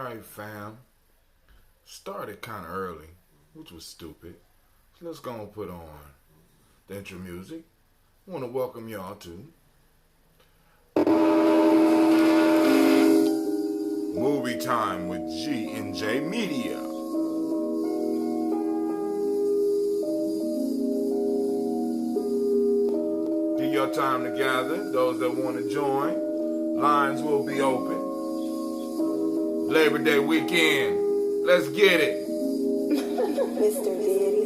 Alright, fam. Started kind of early, which was stupid. So let's go and put on the intro music. I want to welcome y'all to Movie Time with GNJ Media. Give your time to gather. Those that want to join, lines will be open. Labor Day weekend. Let's get it. Mr. Deity.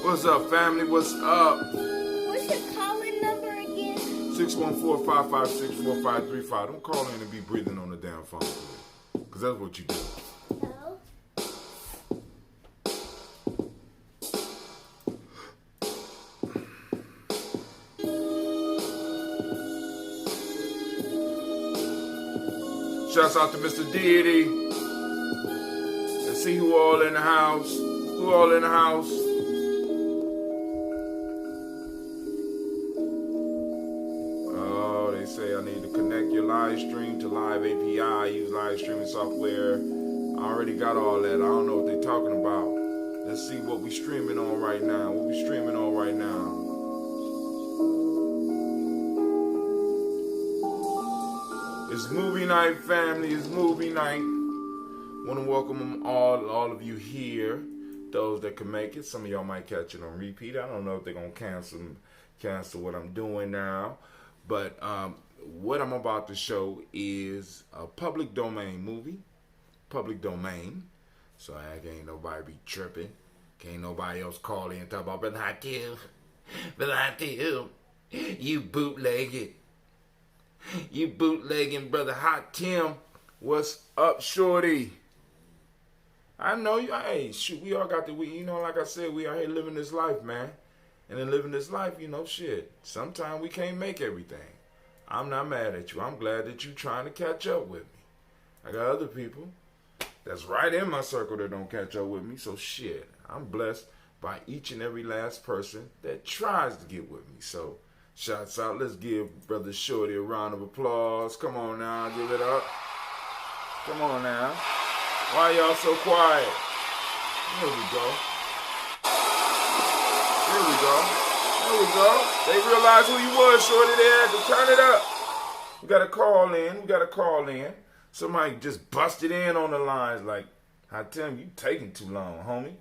What's up, family? What's up? What's your calling number again? 614-556-4535. Don't call in and be breathing on the damn phone, because that's what you do. No. Shouts out to Mr. Deity. Let's see who all in the house. Who all in the house? Oh, they say I need to connect your live stream to live API. Use live streaming software. I already got all that. I don't know what they're talking about. Let's see what we streaming on right now. What we streaming on right now. It's movie night, family. It's movie night. Want to welcome all of you here. Those that can make it. Some of y'all might catch it on repeat. I don't know if they're gonna cancel what I'm doing now. But what I'm about to show is a public domain movie. Public domain. So I ain't nobody be tripping. Can't nobody else call in and talk about, Brother Hot Tim. Brother Hot Tim. You bootlegging. You bootlegging, Brother Hot Tim. What's up, shorty? I know you. Hey, shoot, we all got like I said, we out here living this life, man. And in living this life, shit. Sometimes we can't make everything. I'm not mad at you. I'm glad that you trying to catch up with me. I got other people that's right in my circle that don't catch up with me. So shit, I'm blessed by each and every last person that tries to get with me. So shouts out. Let's give Brother Shorty a round of applause. Come on now, give it up. Come on now. Why y'all so quiet? Here we go. Here we go. There we go. They realized who you was, Shorty. They had to turn it up. We got to call in. Somebody just busted in on the lines like, I tell you taking too long, homie.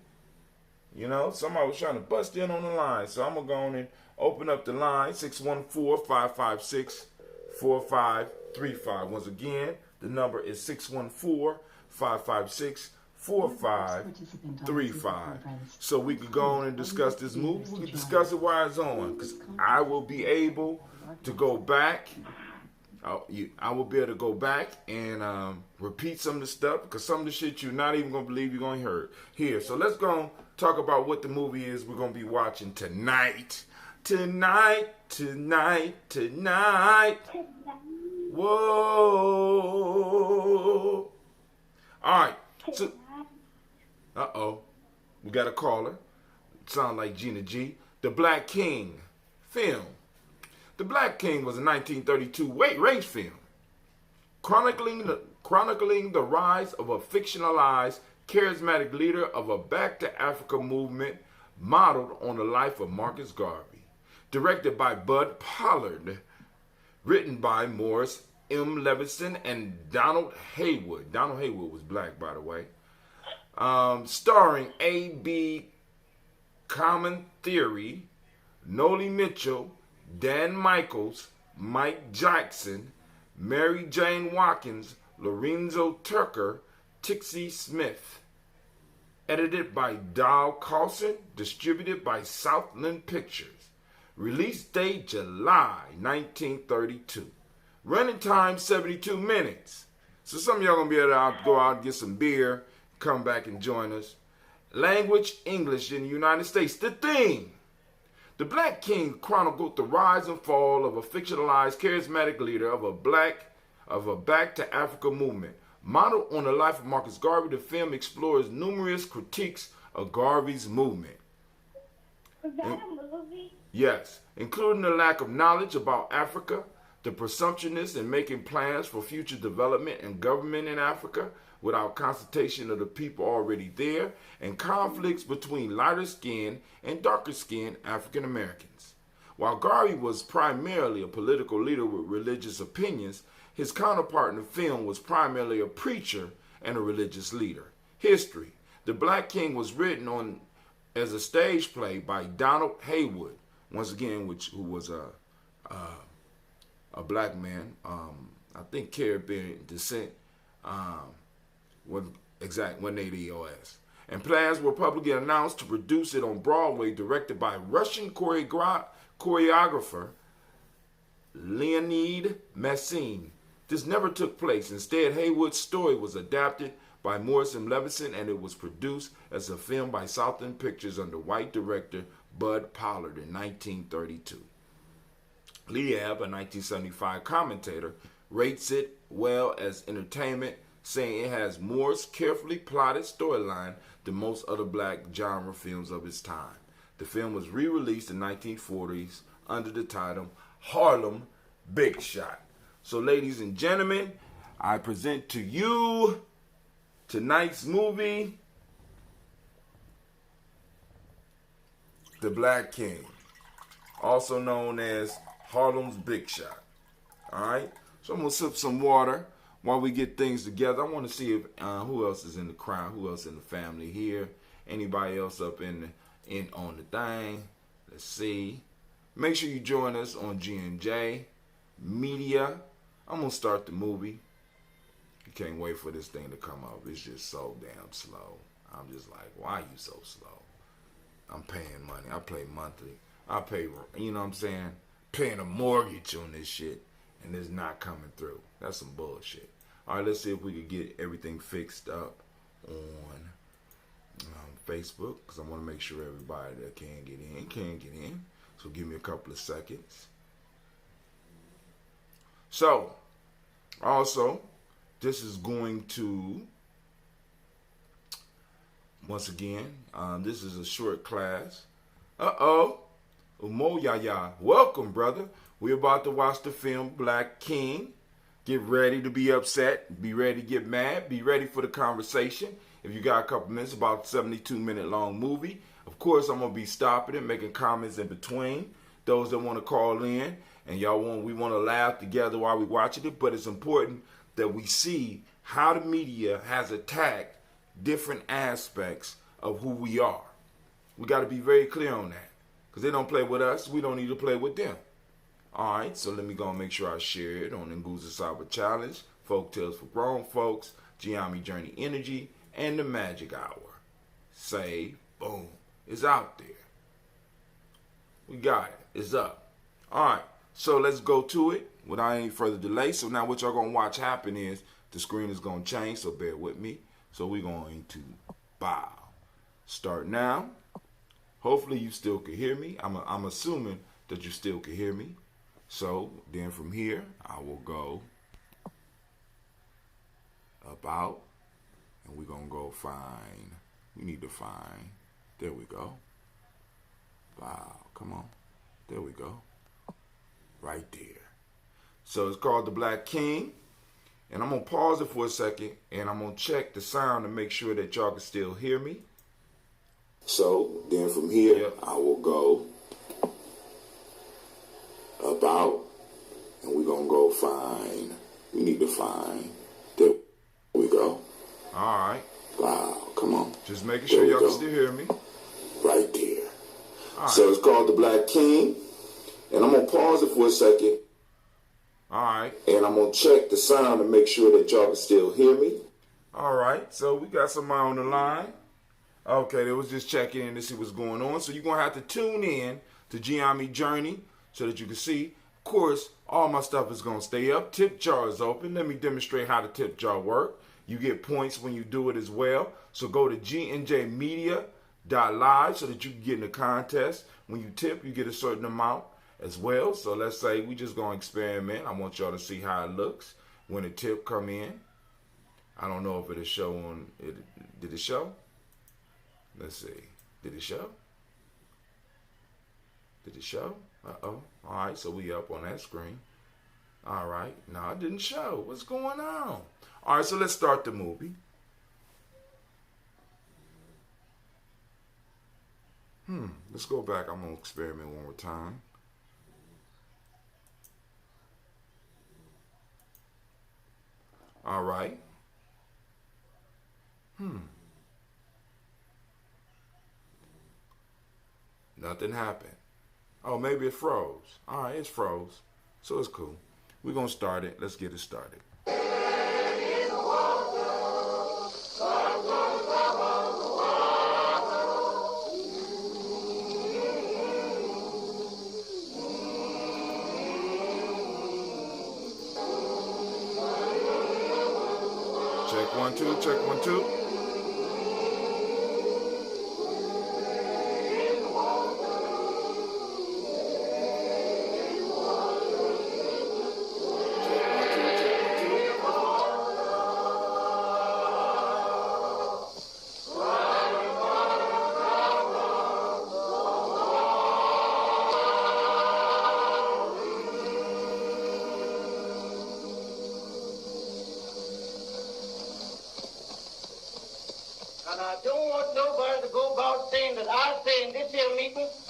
Somebody was trying to bust in on the line. So I'm going to go on and open up the line, 614-556-4535. Once again, the number is 614-556-4535. So we can go on and discuss this movie. We can discuss it while it's on. Because I will be able to go back. I will be able to go back and repeat some of the stuff. Because some of the shit you're not even going to believe you're going to hear. So let's go and talk about what the movie is we're going to be watching tonight. Tonight. Whoa. All right. So, we got a caller. Sound like Gina G. The Black King film. The Black King was a 1932 race film chronicling the rise of a fictionalized, charismatic leader of a Back to Africa movement modeled on the life of Marcus Garvey. Directed by Bud Pollard. Written by Morris M. Levinson and Donald Haywood. Donald Haywood was black, by the way. Starring A.B. Common Theory, Noli Mitchell, Dan Michaels, Mike Jackson, Mary Jane Watkins, Lorenzo Tucker, Tixie Smith. Edited by Dow Carlson, distributed by Southland Pictures. Release date July 1932. Running time 72 minutes. So some of y'all gonna be able to go out and get some beer, come back and join us. Language, English in the United States. The theme. The Black King chronicled the rise and fall of a fictionalized, charismatic leader of a Back to Africa movement. Modeled on the life of Marcus Garvey, the film explores numerous critiques of Garvey's movement. Is that a movie? Yes, including the lack of knowledge about Africa, the presumptuousness in making plans for future development and government in Africa without consultation of the people already there, and conflicts between lighter skinned and darker skinned African Americans. While Garvey was primarily a political leader with religious opinions, his counterpart in the film was primarily a preacher and a religious leader. History. The Black King was written on as a stage play by Donald Haywood, once again, who was a black man, I think Caribbean descent, wasn't native EOS. And plans were publicly announced to produce it on Broadway, directed by Russian choreographer Leonid Massine. This never took place. Instead, Haywood's story was adapted by Morris M. Levinson, and it was produced as a film by Southland Pictures under white director Bud Pollard in 1932. Lieb, a 1975 commentator, rates it well as entertainment, saying it has more carefully plotted storyline than most other black genre films of its time. The film was re-released in 1940s under the title Harlem Big Shot. So, ladies and gentlemen, I present to you tonight's movie, the Black King, also known as Harlem's Big Shot. All right, so I'm gonna sip some water while we get things together. I want to see if who else is in the crowd, who else in the family here, anybody else up on the thing. Let's see. Make sure you join us on GNJ Media. I'm gonna start the movie. You can't wait for this thing to come up. It's just so damn slow. I'm just like, why are you so slow? I'm paying money. I pay monthly. I pay, you know what I'm saying? Paying a mortgage on this shit, and it's not coming through. That's some bullshit. All right, let's see if we can get everything fixed up on Facebook, because I want to make sure everybody that can get in. So give me a couple of seconds. So, also, this is going to, once again, this is a short class. Umo Yaya, welcome, brother. We're about to watch the film Black King. Get ready to be upset. Be ready to get mad. Be ready for the conversation. If you got a couple minutes, about a 72-minute long movie. Of course, I'm going to be stopping it, making comments in between. Those that want to call in, and we want to laugh together while we watching it. But it's important that we see how the media has attacked different aspects of who we are. We got to be very clear on that. Because they don't play with us, we don't need to play with them. All right, so let me go and make sure I share it on the Nguza Cyber Challenge, Folk Tales for Grown Folks, Gye-Nyame Journey Energy, and the Magic Hour. Save, boom, it's out there. We got it, it's up. All right, so let's go to it without any further delay. So now what y'all gonna watch happen is the screen is gonna change, so bear with me. So we're going to bow. Start now. Hopefully you still can hear me. I'm assuming that you still can hear me. So then from here, I will go about, and we're going to go find, we need to find, there we go. Wow, come on. There we go. Right there. So it's called The Black King. And I'm going to pause it for a second, and I'm going to check the sound to make sure that y'all can still hear me. So then from here, I will go about, and we're going to go find, we need to find, there we go. All right. Wow, come on. Just making sure y'all can still hear me. Right there. All right. So it's called The Black King, and I'm going to pause it for a second. All right. And I'm going to check the sound to make sure that y'all can still hear me. All right, so we got somebody on the line. Okay, they was just checking in to see what's going on. So you're going to have to tune in to Gye-Nyame Journey so that you can see. Of course, all my stuff is going to stay up. Tip jar is open. Let me demonstrate how the tip jar works. You get points when you do it as well. So go to gnjmedia.live so that you can get in the contest. When you tip, you get a certain amount as well. So let's say we just going to experiment. I want y'all to see how it looks when the tip come in. I don't know if it'll show on it. Did it show? Let's see. Did it show? Did it show? Uh-oh. All right, so we up on that screen. All right. No, it didn't show. What's going on? All right, so let's start the movie. Let's go back. I'm going to experiment one more time. All right. Nothing happened. Oh, maybe it froze. All right, it's froze. So it's cool. We're going to start it. Let's get it started. Check 1 2, check 1 2.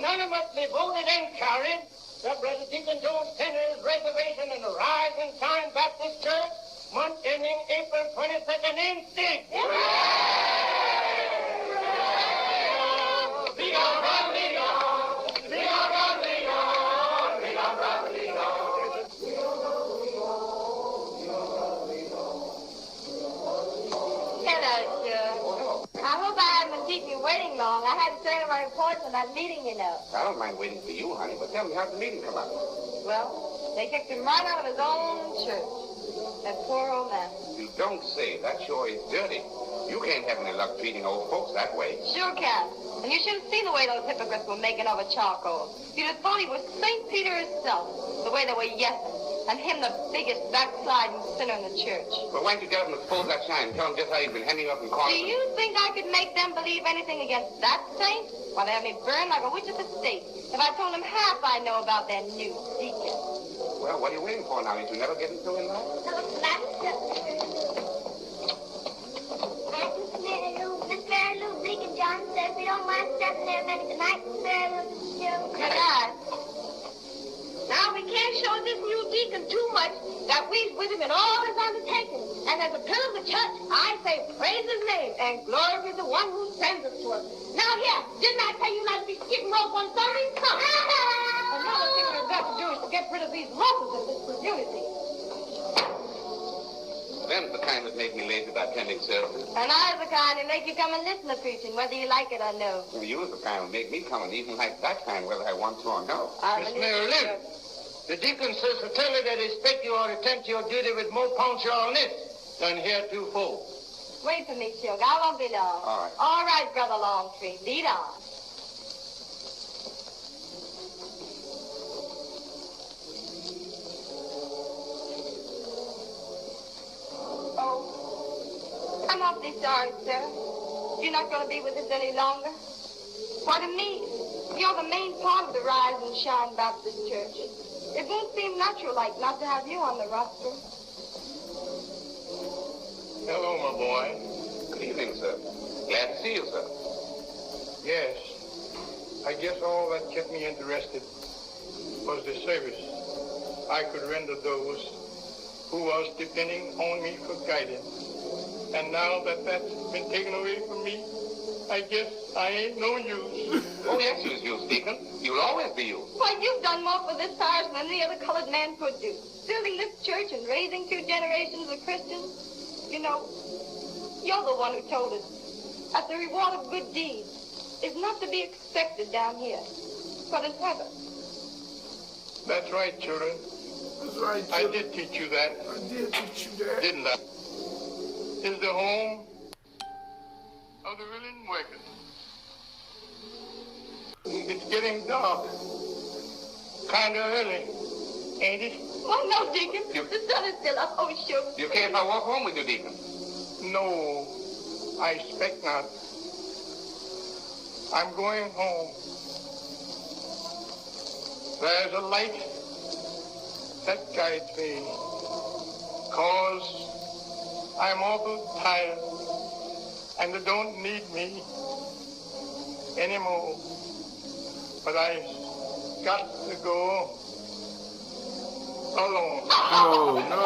None of us be voted and carried. The Brother Deacon Jones tender his reservation in the Rise and Shine Baptist Church, month ending April 22nd instinct. I hope I haven't been keeping you waiting long. I had to turn in my reports on that meeting, you know. I don't mind waiting for you, honey, but tell me, how'd the meeting come out? Well, they kicked him right out of his own church. That poor old man. You don't say. That sure is dirty. You can't have any luck treating old folks that way. Sure can. And you should have seen the way those hypocrites were making over charcoal. You'd have thought he was St. Peter himself, the way they were yesing. And him the biggest backsliding sinner in the church. But why don't you get up and expose that shine and tell them just how you've been hemming up and calling? Do you think I could make them believe anything against that saint? Why, they have me burned like a witch at the stake. If I told them half I know about their new deacon. Well, what are you waiting for now? Ain't you never getting through in life? Miss Mary Lou, Deacon John says we don't mind stepping there a minute tonight. Miss Mary Lou, good night. Now, we can't show this new deacon too much that we's with him in all his undertakings. And as a pillar of the church, I say praise his name and glory be the one who sends us to us. Now, here, didn't I tell you not to be skipping rope on Sunday? Come. Another thing we've got to do is to get rid of these ropers in this community. Them's the kind that make me lazy about attending services. And I's the kind who make you come and listen to preaching, whether you like it or no. Well, you's the kind that make me come and even like that kind, whether I want to or no. Miss Mary Lou, the deacon says to tell you that he expect you ought to attend to your duty with more punctualness than heretofore. Wait for me, Sugar. I won't be long. All right. All right, Brother Longstreet. Lead on. Oh, I'm awfully sorry, sir. You're not going to be with us any longer. Why, to me, you're the main part of the Rise and Shine Baptist Church. It won't seem natural-like not to have you on the roster. Hello, my boy. Good evening, sir. Glad to see you, sir. Yes, I guess all that kept me interested was the service I could render those who was depending on me for guidance. And now that that's been taken away from me, I guess I ain't no use. Oh, yes, you's you, Deacon. You'll always be you. Why, you've done more for this parish than any other colored man could do. Building this church and raising 2 generations of Christians. You know, you're the one who told us that the reward of good deeds is not to be expected down here, but in heaven. That's right, children. That's right, I did teach you that. I did teach you that. Didn't I? Is the home of the willing workers. It's getting dark. Kind of early, ain't it? Why, no, Deacon. The sun is still up. Oh, sure. Do you care if I walk home with you, Deacon? No, I expect not. I'm going home. There's a light that guides me, 'cause I'm awful tired, and they don't need me anymore. But I got to go alone. Oh, no.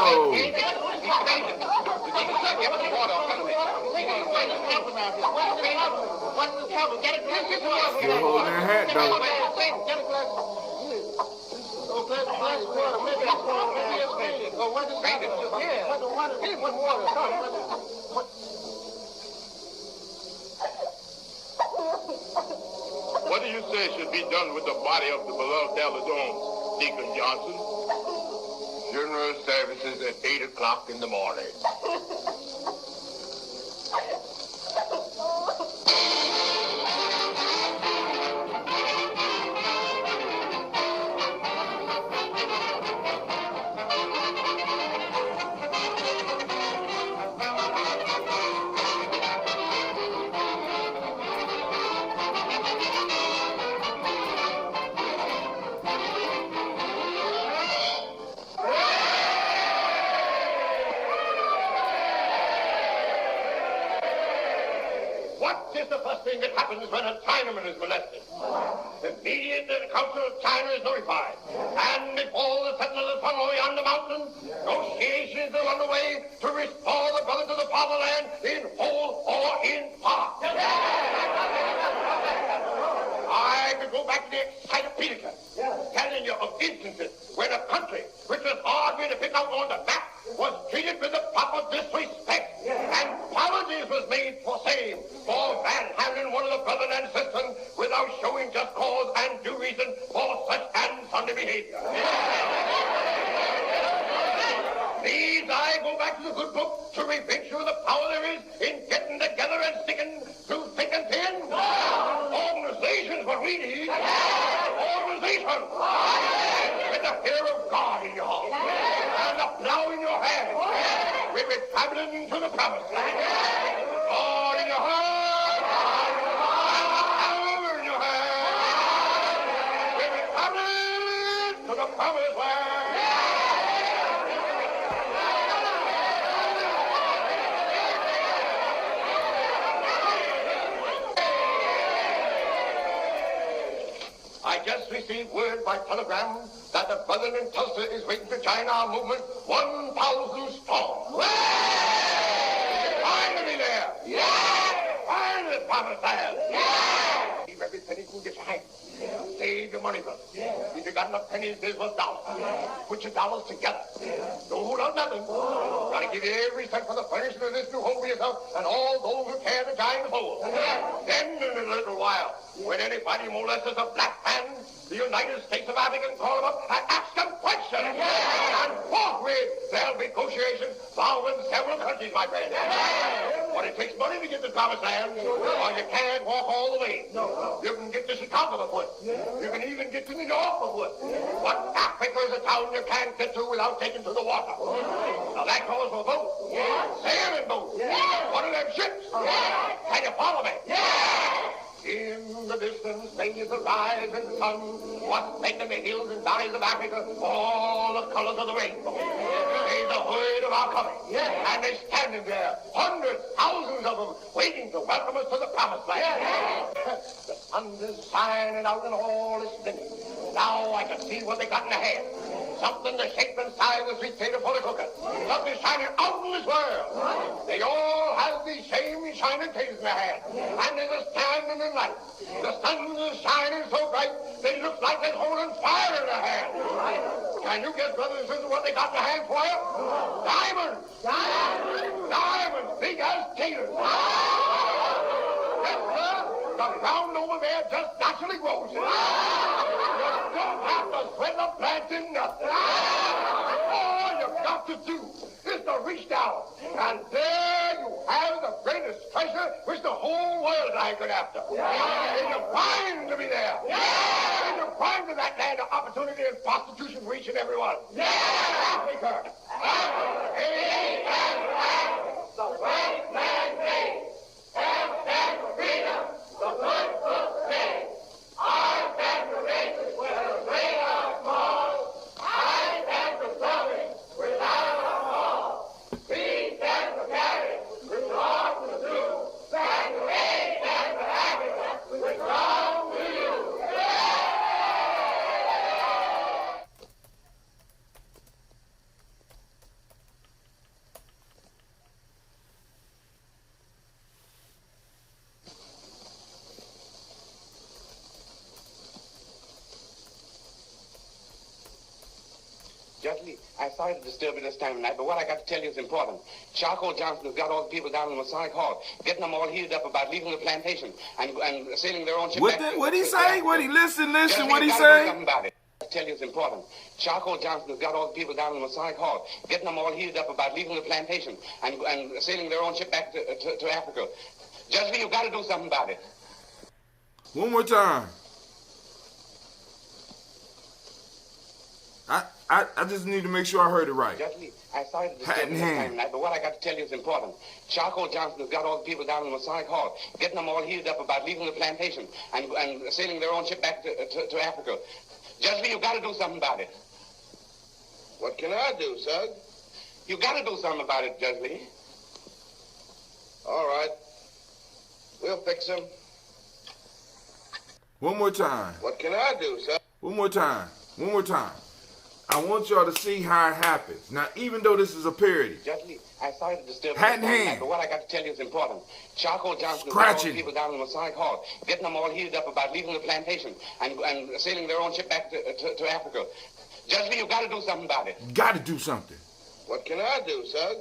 Still holding that hat, though. What do you say should be done with the body of the beloved Elder Jones, Deacon Johnson? Funeral services at 8 o'clock in the morning. That happens when a Chinaman is molested. Immediately the Council of China is notified. And before the settlers from beyond the mountain, negotiations are underway to restore the brothers of the fatherland in whole or in part. I could go back to the encyclopedia, telling you of instances where the country, which was hardly to pick out on the map, was treated with the proper disrespect, and apologies was made for same, for we need organization. With the fear of God in your heart. And the plow in your hand. We'll be traveling to the promised land. God in your heart. Power in your hand. We'll be traveling to the promised land. I just received word by telegram that the brother in Tulsa is waiting to join our movement 1,000 strong. Finally there! Finally promised land! Keep every penny you can get your hand. Save your money, brother. If you got enough pennies, there's $1. Put your dollars together. Don't hold on nothing. Gotta give you every cent for the furnishing of this new home for yourself and all those who care to join the fold. Then in a little while, when anybody molests a black man, the United States of Africa can call him up and ask him questions. And forthwith, there'll be negotiations following several countries, my friend. But it takes money to get to promised land, or you can't walk all the way. You can get to Chicago afoot. You can even get to New York afoot. But Africa is a town you can't get to without taking to the water. Now that calls for a boat. Sailing boat. One of them ships. Can you follow me? In the distance, fades the rising sun, what's making the hills and valleys of Africa all the colors of the rainbow. They's the word of our coming, and they're standing there, hundreds, thousands of them, waiting to welcome us to the promised land. The sun is shining out and all is splendid. Now I can see what they got in their hand. Something to shape and size the sweet potato for the cooking. Something shining out in this world. They all have these same shining taters in their hand. And they're just standing in light. The sun is shining so bright, they look like they're holding fire in their hand. Can you guess, brothers and sisters, what they got in their hand for you? Diamonds! Diamonds! Big as taters! Yes, sir. The ground over there just naturally grows. You don't have to sweat a plant in nothing. All you've got to do is to reach down, and there you have the greatest treasure which the whole world is anchored after. And you're fine to be there. And you're fine to that land of opportunity and prostitution for each and every one. Africa. The white man made. Stand for freedom. The good book says. I stand for races, whether great or small. I stand for something without a fall. We stand for carry, which belongs to the blue. And we stand for Africa, which belongs to you. Judge, I'm sorry to disturb you this time of night, but what I got to tell you is important. Charcoal Johnson has got all the people down in the Masonic Hall, getting them all heated up about leaving the plantation and sailing their own ship back. What he say? What he listen? Judge, What he do say? something about it. I tell you it's important. Charcoal Johnson has got all the people down in the Masonic Hall, getting them all heated up about leaving the plantation and sailing their own ship back to Africa. Judge Lee, you got to do something about it. One more time. I just need to make sure I heard it right. Judge Lee, I'm sorry to disturb you this time of night, but what I got to tell you is important. Charcoal Johnson has got all the people down in the Masonic Hall, getting them all heated up about leaving the plantation and sailing their own ship back to Africa. Judge Lee, you got to do something about it. What can I do, Sug? You got to do something about it, Judge Lee. All right. We'll fix him. One more time. What can I do, Sug? One more time. One more time. I want y'all to see how it happens. Now, even though this is a parody. Judge Lee, I'm sorry to disturb you, Hat in hand. but what I got to tell you is important. Charcoal Johnson has got all Scratching. the people down in the Masonic Hall, getting them all heated up about leaving the plantation and sailing their own ship back to Africa. Judge Lee, you got to do something about it. Got to do something. What can I do, Sug?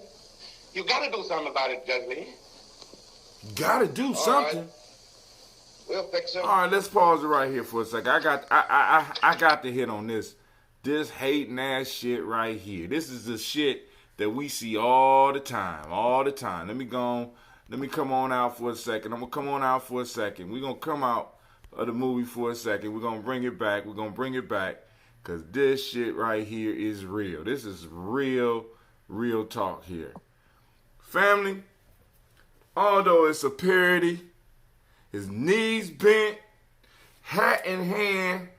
You got to do something about it, Judge Lee. Got to do something. Right. We'll fix him. All right, let's pause it right here for a second. I got to hit on this hating ass shit right here. This is the shit that we see all the time. Let me come on out for a second. I'm gonna come on out for a second. We're gonna come out of the movie for a second. We're going to bring it back. We're going to bring it back because this shit right here is real. This is real talk here. Family, although it's a parody, his knees bent, hat in hand,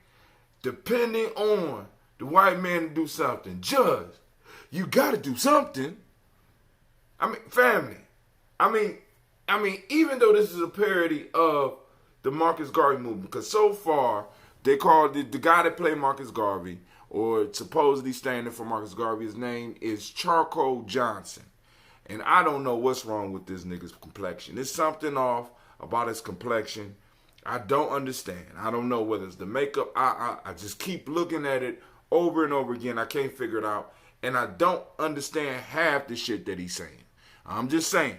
depending on the white man to do something. Judge, you got to do something. I mean, family. I mean, even though this is a parody of the Marcus Garvey movement, because so far they called the guy that played Marcus Garvey, or supposedly standing for Marcus Garvey, his name is Charcoal Johnson. And I don't know what's wrong with this nigga's complexion. There's something off about his complexion. I don't understand. I don't know whether it's the makeup. I just keep looking at it over and over again. I can't figure it out. And I don't understand half the shit that he's saying. I'm just saying.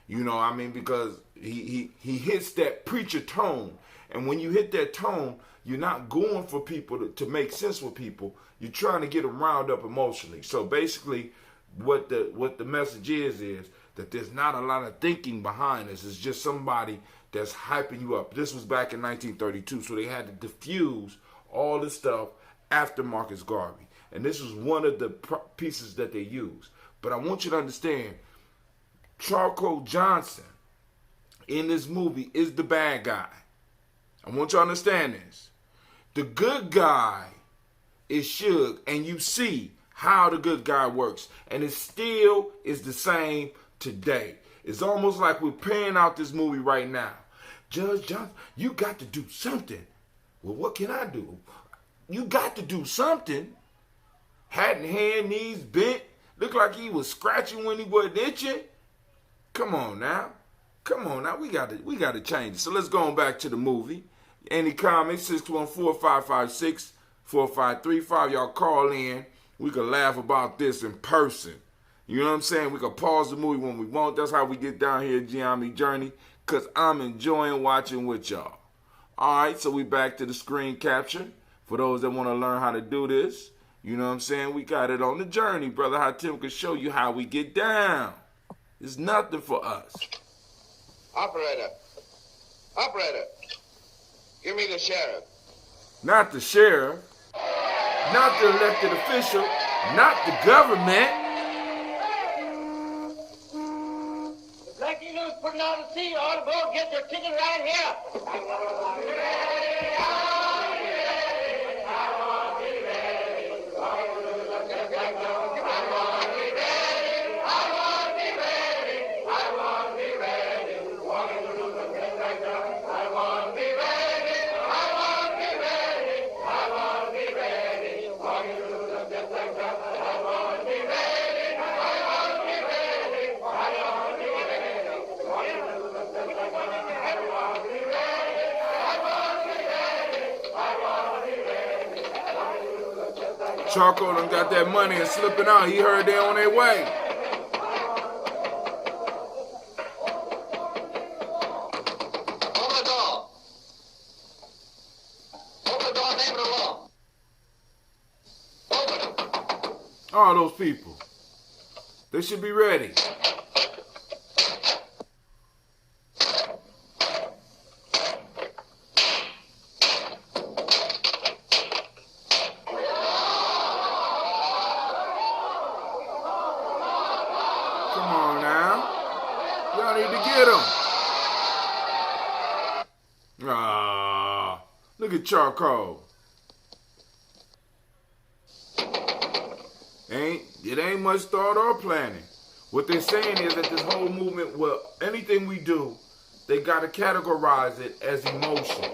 You know, I mean, because he hits that preacher tone. And when you hit that tone, you're not going for people to make sense with people. You're trying to get them riled up emotionally. So basically, what the message is that there's not a lot of thinking behind this. It's just somebody that's hyping you up. This was back in 1932, so they had to diffuse all this stuff after Marcus Garvey. And this was one of the pieces that they used. But I want you to understand, Charcoal Johnson in this movie is the bad guy. I want you to understand this. The good guy is Suge, and you see how the good guy works. And it still is the same today. It's almost like we're paying out this movie right now. Judge Johnson, you got to do something. Well, what can I do? You got to do something. Hat in hand, knees bent. Looked like he was scratching when he wasn't itching. Come on now. We got to change it. So let's go on back to the movie. Any comments? 614-556-4535. Y'all call in. We can laugh about this in person. You know what I'm saying? We can pause the movie when we want. That's how we get down here at Gye-Nyame Journey, because I'm enjoying watching with y'all. All right, so we back to the screen capture. For those that want to learn how to do this, you know what I'm saying? We got it on the journey. Brother Hot Tim can show you how we get down. It's nothing for us. Operator, give me the sheriff. Not the sheriff. Not the elected official. Not the government. The Black Eagles putting out to sea. All the boats get their ticket right here. Charcoal done got that money and slipping out. He heard they on their way. Open the door. Open the door, name of the law. Open it. All those people. They should be ready. Come on now. Y'all need to get them. Ah, look at Charcoal. It ain't much thought or planning. What they're saying is that this whole movement, well, anything we do, they got to categorize it as emotions.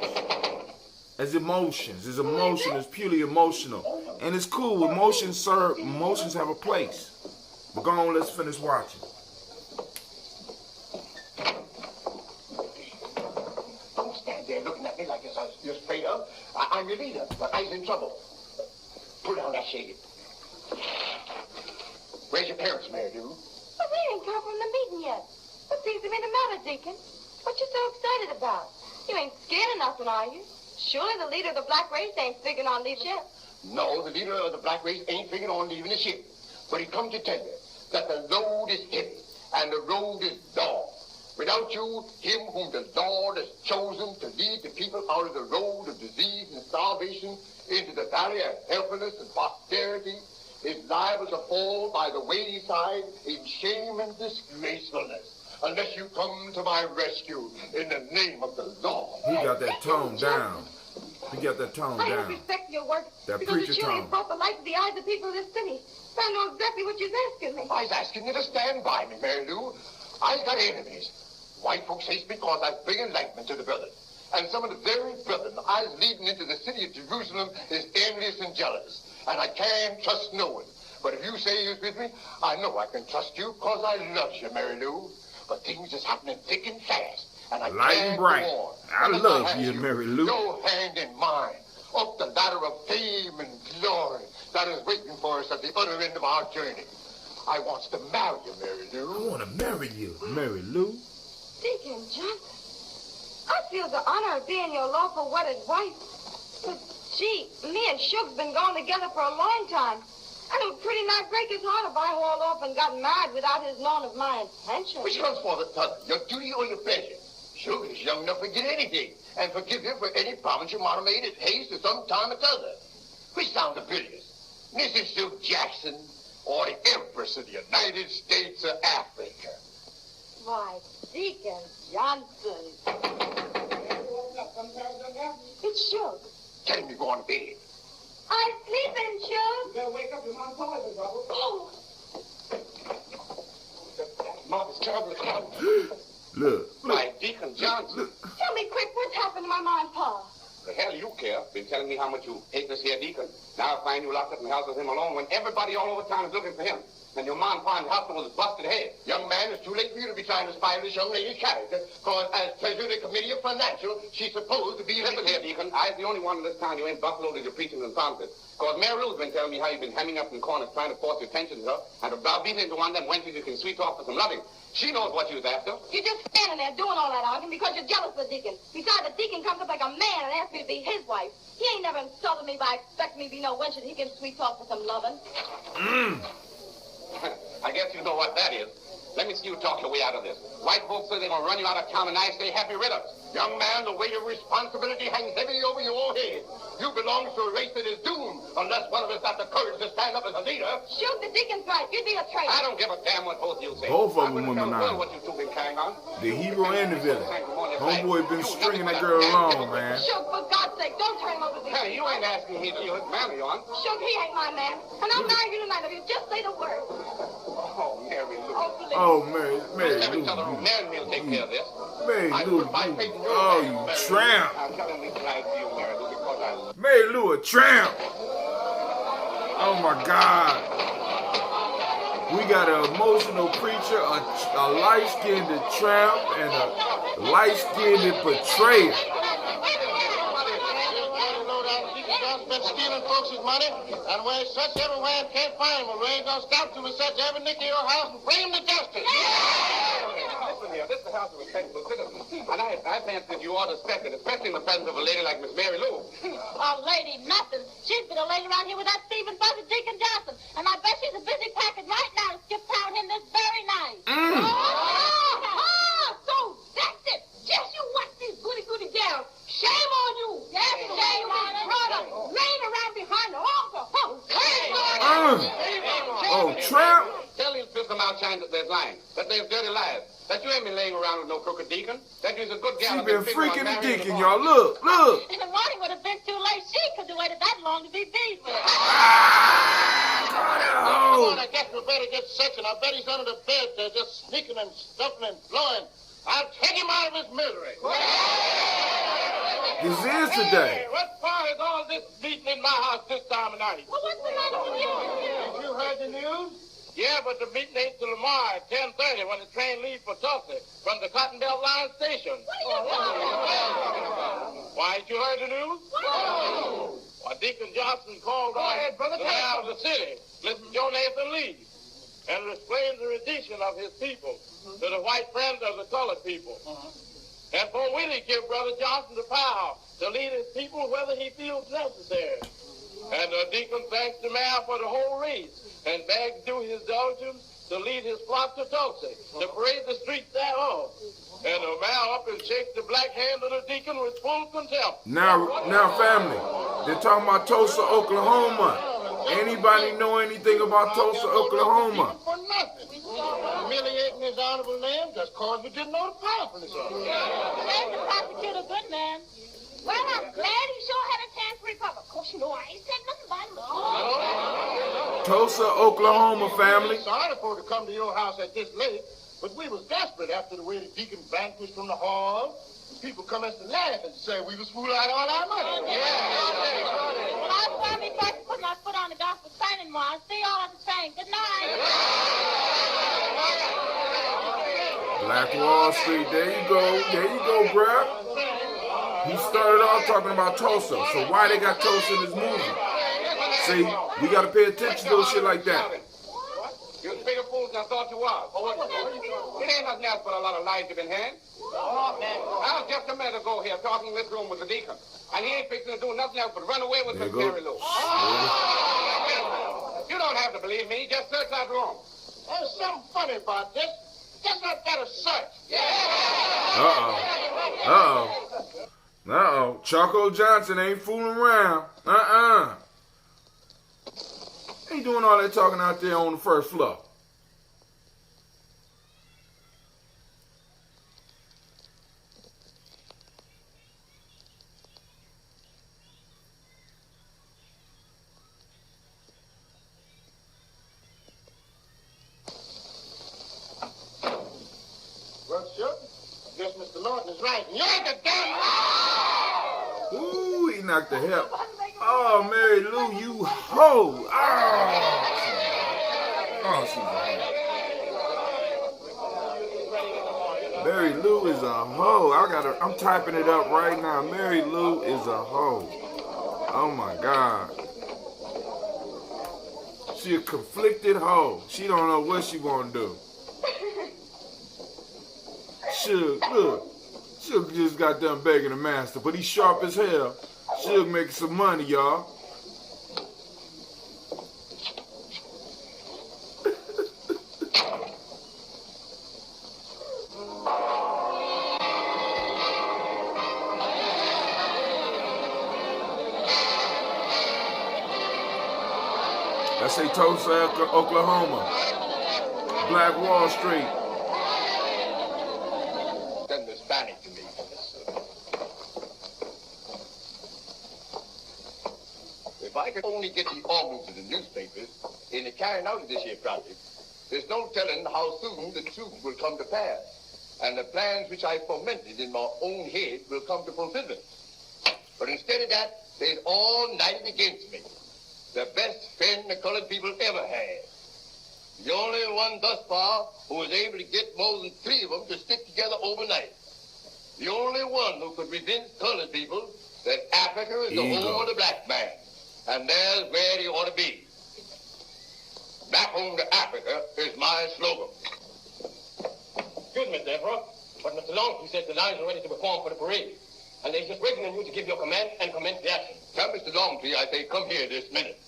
As emotions. It's emotion. It's purely emotional. And it's cool. Emotions have a place. But go on, let's finish watching. Don't stand there looking at me like you're afraid of. I'm your leader, but I'm in trouble. Pull down that shade. Where's your parents, Mary Lou? Well, they ain't come from the meeting yet. What seems to be the matter, Deacon? What you so excited about? You ain't scared of nothing, are you? Surely the leader of the black race ain't figuring on leaving ship. No, the leader of the black race ain't figuring on leaving the ship. But he come to tell you that the load is heavy and the road is long. Without you, him whom the Lord has chosen to lead the people out of the road of disease and starvation into the valley of helpfulness and prosperity, is liable to fall by the wayside in shame and disgracefulness, unless you come to my rescue in the name of the Lord. He got that tone down. He got that tone I down. respect your work That because preacher it surely tone. brought the light to the eyes of people of this city. I know exactly what you're asking me. I was asking you to stand by me, Mary Lou. I've got enemies. White folks hate me because I bring enlightenment to the brothers. And some of the very brethren I was leading into the city of Jerusalem is envious and jealous. And I can't trust no one. But if you say you're with me, I know I can trust you because I love you, Mary Lou. But things is happening thick and fast. And I Light can't and bright. go on. I Unless love ask you, Mary Lou. Your hand in mine. Up the ladder of fame and glory that is waiting for us at the other end of our journey. I wants to marry you, Mary I Lou. want to marry you, Mary Lou. Deacon Johnson, I feel the honor of being your lawful wedded wife. But, gee, me and Suge's been going together for a long time. And it would pretty nigh break his heart if I hauled off and got married without his knowing of my intention. Which comes for the other, your duty or your pleasure? Sugar is young enough to get anything and forgive you for any promise you might have made at haste or some time or other. Which sounds the prettiest, Mrs. Sue Jackson or the Empress of the United States of Africa? Why, Deacon Johnson. It's Suge. Tell him you're going to bed. I'm sleeping, Suge. You better wake up, your mom's calling you, Bubba. Oh, Mom is terribly close. Look. My Deacon Johnson. tell me quick, what's happened to my ma and pa? The hell you care? Been telling me how much you hate this here Deacon. Now I find you locked up in the house with him alone when everybody all over town is looking for him. And your mom finds the hospital with a busted head. Young man, it's too late for you to be trying to spy on this young lady's character, because as treasurer of the Committee of Financial, she's supposed to be... Listen here, Deacon. I'm the only one in this town you ain't buffaloed as your preaching and fountain. Because Mary Lou's been telling me how you've been hemming up in corners trying to force your attention to her and to browbeat into one of them wenches you can sweet talk for some loving. She knows what you was after. You're just standing there doing all that arguing because you're jealous of the Deacon. Besides, the Deacon comes up like a man and asks me to be his wife. He ain't never insulted me by expecting me to be no wench that he can sweet talk for some loving. I guess you know what that is. Let me see you talk your way out of this. White folks say they're going to run you out of town and I say happy riddance. Young man, the weight of responsibility hangs heavy over your own head. You belong to a race that is doomed unless one of us got the courage to stand up as a leader. Shoot, the Deacon's right. You'd be a traitor. I don't give a damn what both of you say. Both of them I'm gonna tell the women world what you two been carrying on. The hero and the villain. Homeboy been stringing that girl along, man. Shoot, for God's sake, don't turn him over to the Hey, you ain't asking me to marry you on. Shoot, he ain't my man. And I'll marry you tonight if you just say the word. Oh, Mary Lou. Oh, please. Oh, Mary Every Lou. other room, Mary will take care of this. Mary I Lou. put my faith in your Oh, hands, you Mary Lou. tramp. I'll tell him we lied to you, Mary Lou, because I love you. Mary Lou a tramp. Oh, my God. We got an emotional preacher, a light-skinned tramp, and a light-skinned betrayer. Been stealing folks' money, and where such everywhere and can't find him, we ain't gonna stop till we search every nick in your house and bring him to justice. Listen here, this is the house of respectable citizens. And I fancy that you ought to respect it, especially in the presence of a lady like Miss Mary Lou. Oh, Lady Nothing. She's been a lady around here with that thieving buzzard Deacon Johnson. And I bet she's a busy packing right now to skip town him this very night. So that's it. Just you watch these goody-goody gals. Shame on you. Yes, shame on you, brother. Laying around behind the altar. Oh, tramp. Tell these pilgrim outshines that they're lying, that they're dirty liars, that you ain't been laying around with no crooked deacon, that you's a good gal. She been freaking the deacon, y'all. Look. In the morning would have been too late. She could have waited that long to be beat. Come on, I guess we better get searching. I bet he's under the bed there just sneaking and stuffing and blowing. I'll take him out of his misery. This is today. Hey, what part is all this beating in my house this time of night? Well, what's the matter with you? You heard the news? Yeah, but the meeting ain't till tomorrow at 10:30 when the train leaves for Tulsa from the Cotton Belt Line station. What are you talking about? Why, ain't you heard the news? What? Why, Deacon Johnson called on the mayor of the city, Mr. Joe Nathan Lee, and explained the rendition of his people to the white friends of the colored people. And for Willie give Brother Johnson the power to lead his people whether he feels necessary. And Deacon thanks the mayor for the whole race and begs due his indulgence to lead his flock to Tulsa, to parade the streets thereof. And the mayor up and shake the black hand of the deacon with full contempt. Now, family, they're talking about Tulsa, Oklahoma. Anybody know anything about Tulsa, Oklahoma? For nothing. Humiliating his honorable name just cause we didn't know the powerfulness of it. There's the prosecutor, good man. Well, I'm glad he sure had a chance to recover. Of course, you know, I ain't said nothing about him. Tulsa, Oklahoma, family. Sorry for to come to your house at this late, but we was desperate after the way the deacon vanished from the hall. And people come us to laugh and say we was fooling out all our money. Well, I was going to be first putting my foot on the gospel signing wire. See y'all at the train. Good night. Black Wall Street, there you go, bruh. He started off talking about Tulsa, so why they got Tulsa in this movie? See, we gotta pay attention to shit like that. You're as big a fool as I thought you was. It ain't nothing else but a lot of lies you've been had. I was just a minute ago here talking in this room with the deacon, and he ain't fixing to do nothing else but run away with Miss Mary Lou. You don't have to believe me. Just search that room. There's something funny about this. Just not got a search. Uh-oh. Choco Johnson ain't fooling around. Ain't doing all that talking out there on the first floor. Well, sure. I guess Mr. Norton is right. You ain't the damn Ooh, he knocked the hell. Oh, Mary Lou, you hoe. She's a hoe. Mary Lou is a hoe. I'm typing it up right now. Mary Lou is a hoe. Oh my God. She a conflicted hoe. She don't know what she wanna do. Look. Suge just got done begging the master, but he's sharp as hell. Suge making some money, y'all. Let's say Tulsa, Oklahoma. Black Wall Street. Send this Spanish to me. If I could only get the organs of the newspapers in the carrying out of this here project, there's no telling how soon the truth will come to pass. And the plans which I fomented in my own head will come to fulfillment. But instead of that, they're all united against me. The best friend the colored people ever had. The only one thus far who was able to get more than 3 of them to stick together overnight. The only one who could convince colored people that Africa is the home of the black man. And there's where he ought to be. Back home to Africa is my slogan. Excuse me, Deborah, but Mr. Longtree said the lines are ready to be formed for the parade. And they're just waiting on you to give your command and commence the action. Tell Mr. Longtree I say come here this minute.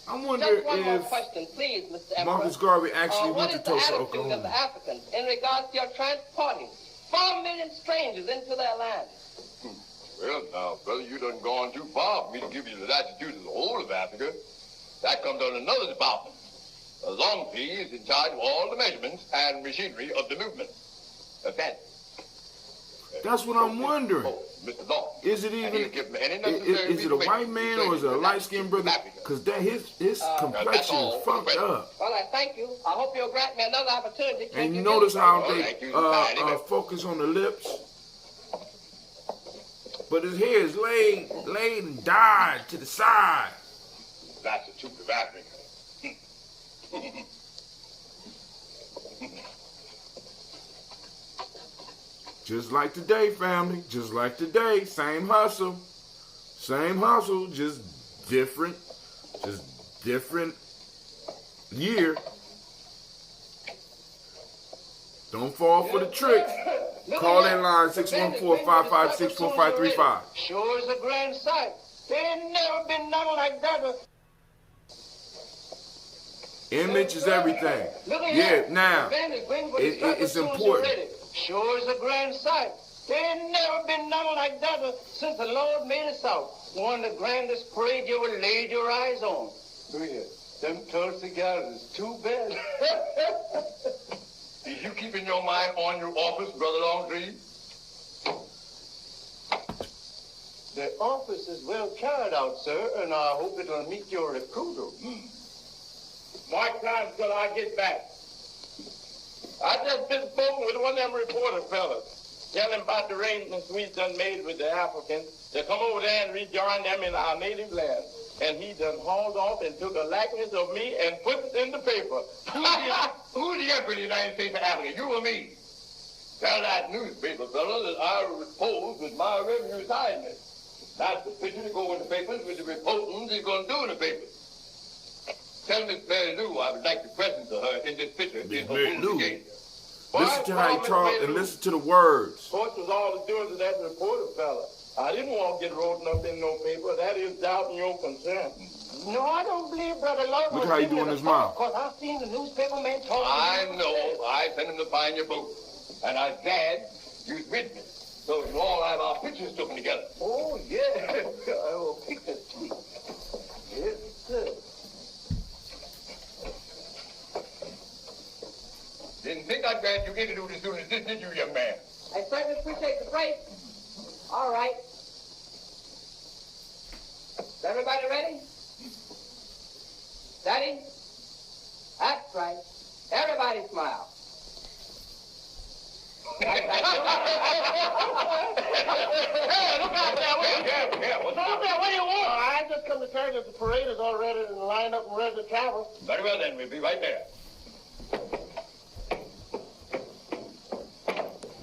I wonder Just one more if question, please, Mr. Emperor. Marcus Garvey actually went to Tulsa, What is the attitude of the Oklahoma. Africans in regards to your transporting 4 million strangers into their land? Well, now, brother, you done gone too far for me to give you the latitude of the whole of Africa. That comes on another department. The Longtree is in charge of all the measurements and machinery of the movement. That's what I'm wondering. Oh, Mr. Long. Is it even? Is it a white man or is it a light-skinned brother? Because his complexion is fucked up. Well, I thank you. I hope you'll grant me another opportunity. And you notice how they focus on the lips, but his hair is laid and dyed to the side. That's the truth of Africa. Just like today, family. Just like today. Same hustle. Just different year. Don't fall for the tricks. Call in line 614-556-4535. Sure is a grand sight. There ain't never been nothing like that. Image is everything. Yeah, now, it's important. Sure is a grand sight. There ain't never been nothing like that since the Lord made us out. One of the grandest parades you ever laid your eyes on. Look here. Them Tulsa gals is too bad. Is you keeping your mind on your office, Brother Longstreet? The office is well carried out, sir, and I hope it'll meet your approval. Mark time till I get back. I just been spoken with one of them reporter fellas, telling about the arrangements we done made with the Africans to come over there and rejoin them in our native land. And he done hauled off and took a likeness of me and put it in the paper. Who's the emperor of the United States of Africa, you or me? Tell that newspaper fella that I repose with my revenue assignment. That's the picture to go in the papers with the reporting he's going to do in the papers. Tell Miss Mary Lou I would like to present to her in this picture. Miss Mary Lou. Listen to how he talk and listen to the words. Of course, was all the doing to that reporter fella. I didn't want to get wrote up in no paper. That is doubting your consent. No, I don't believe Brother Lord. Look how he doing his mouth. Because I've seen the newspaper man talk. I know. I sent him to find your boat. And I'm glad you was with me. So we'll all have our pictures taken together. Oh, yeah. I will pick the teeth. Yes, sir. Didn't think I'd grant you interviewed as soon as this, did you, young man? I certainly appreciate the praise. All right. Is everybody ready? Steady? That's right. Everybody smile. Hey, look out there. What's out there? What do you want? I just come to tell you that the parade is all ready and lined up and ready to travel. Very well, then. We'll be right there.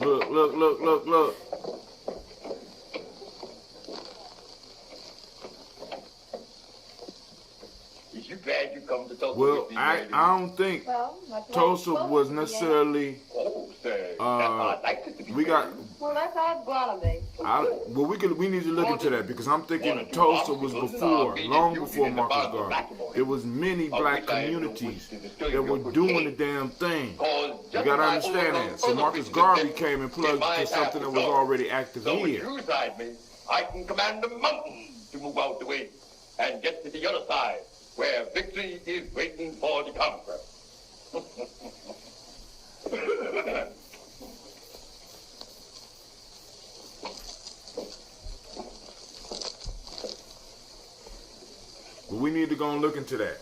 Look. Is you glad you come to talk Well, with me, I lady? don't think Tulsa was necessarily. Oh, sir. I'd like it to be We got. Well, that's how it's gonna be. We need to look into that because I'm thinking Tulsa was before, long before Marcus Garvey. There was many black communities that were doing the damn thing. You gotta understand that. So Marcus Garvey came and plugged into something that was already active So when here. you side me, I can command the mountains to move out the way and get to the other side where victory is waiting for the conqueror. But we need to go and look into that.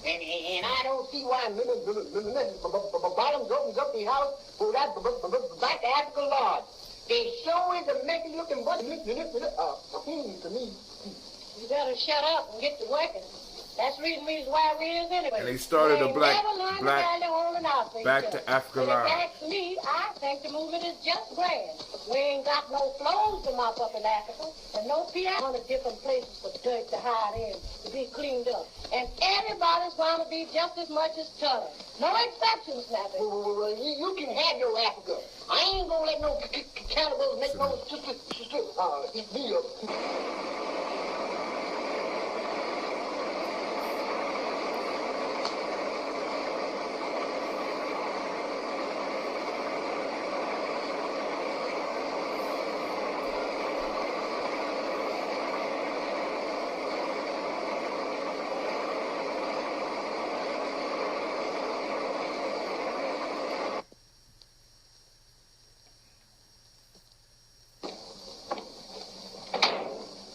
And I don't see why Bottoms opens up the house for that back to Africa Lodge. They sure is a naked looking bunch to me. You better shut up and get to working. That's the reason we was why we is anyway. And they started a Back Back to Africa Lodge. That's me. I think the movement is just grand. We ain't got no clothes to mop up in Africa, and no piano. 100 different places for dirt to hide in, to be cleaned up. And everybody's going to be just as much as Turner. No exceptions, Snappy. You can have your Africa. I ain't gonna let no cannibals make no eat me up.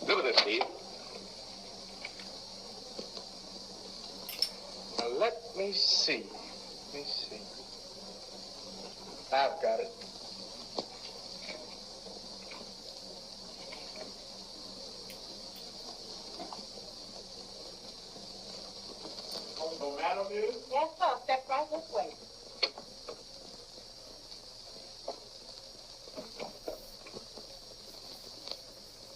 Look at this, Steve. Now, let me see. I've got it. No matter, miss? Yes, sir. Step right this way.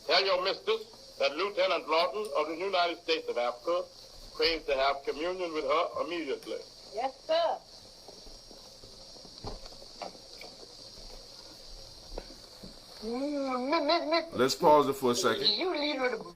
Tell your mistress that Lieutenant Lawton of the United States of Africa craves to have communion with her immediately. Yes, sir. Let's pause it for a second. You leader of the... All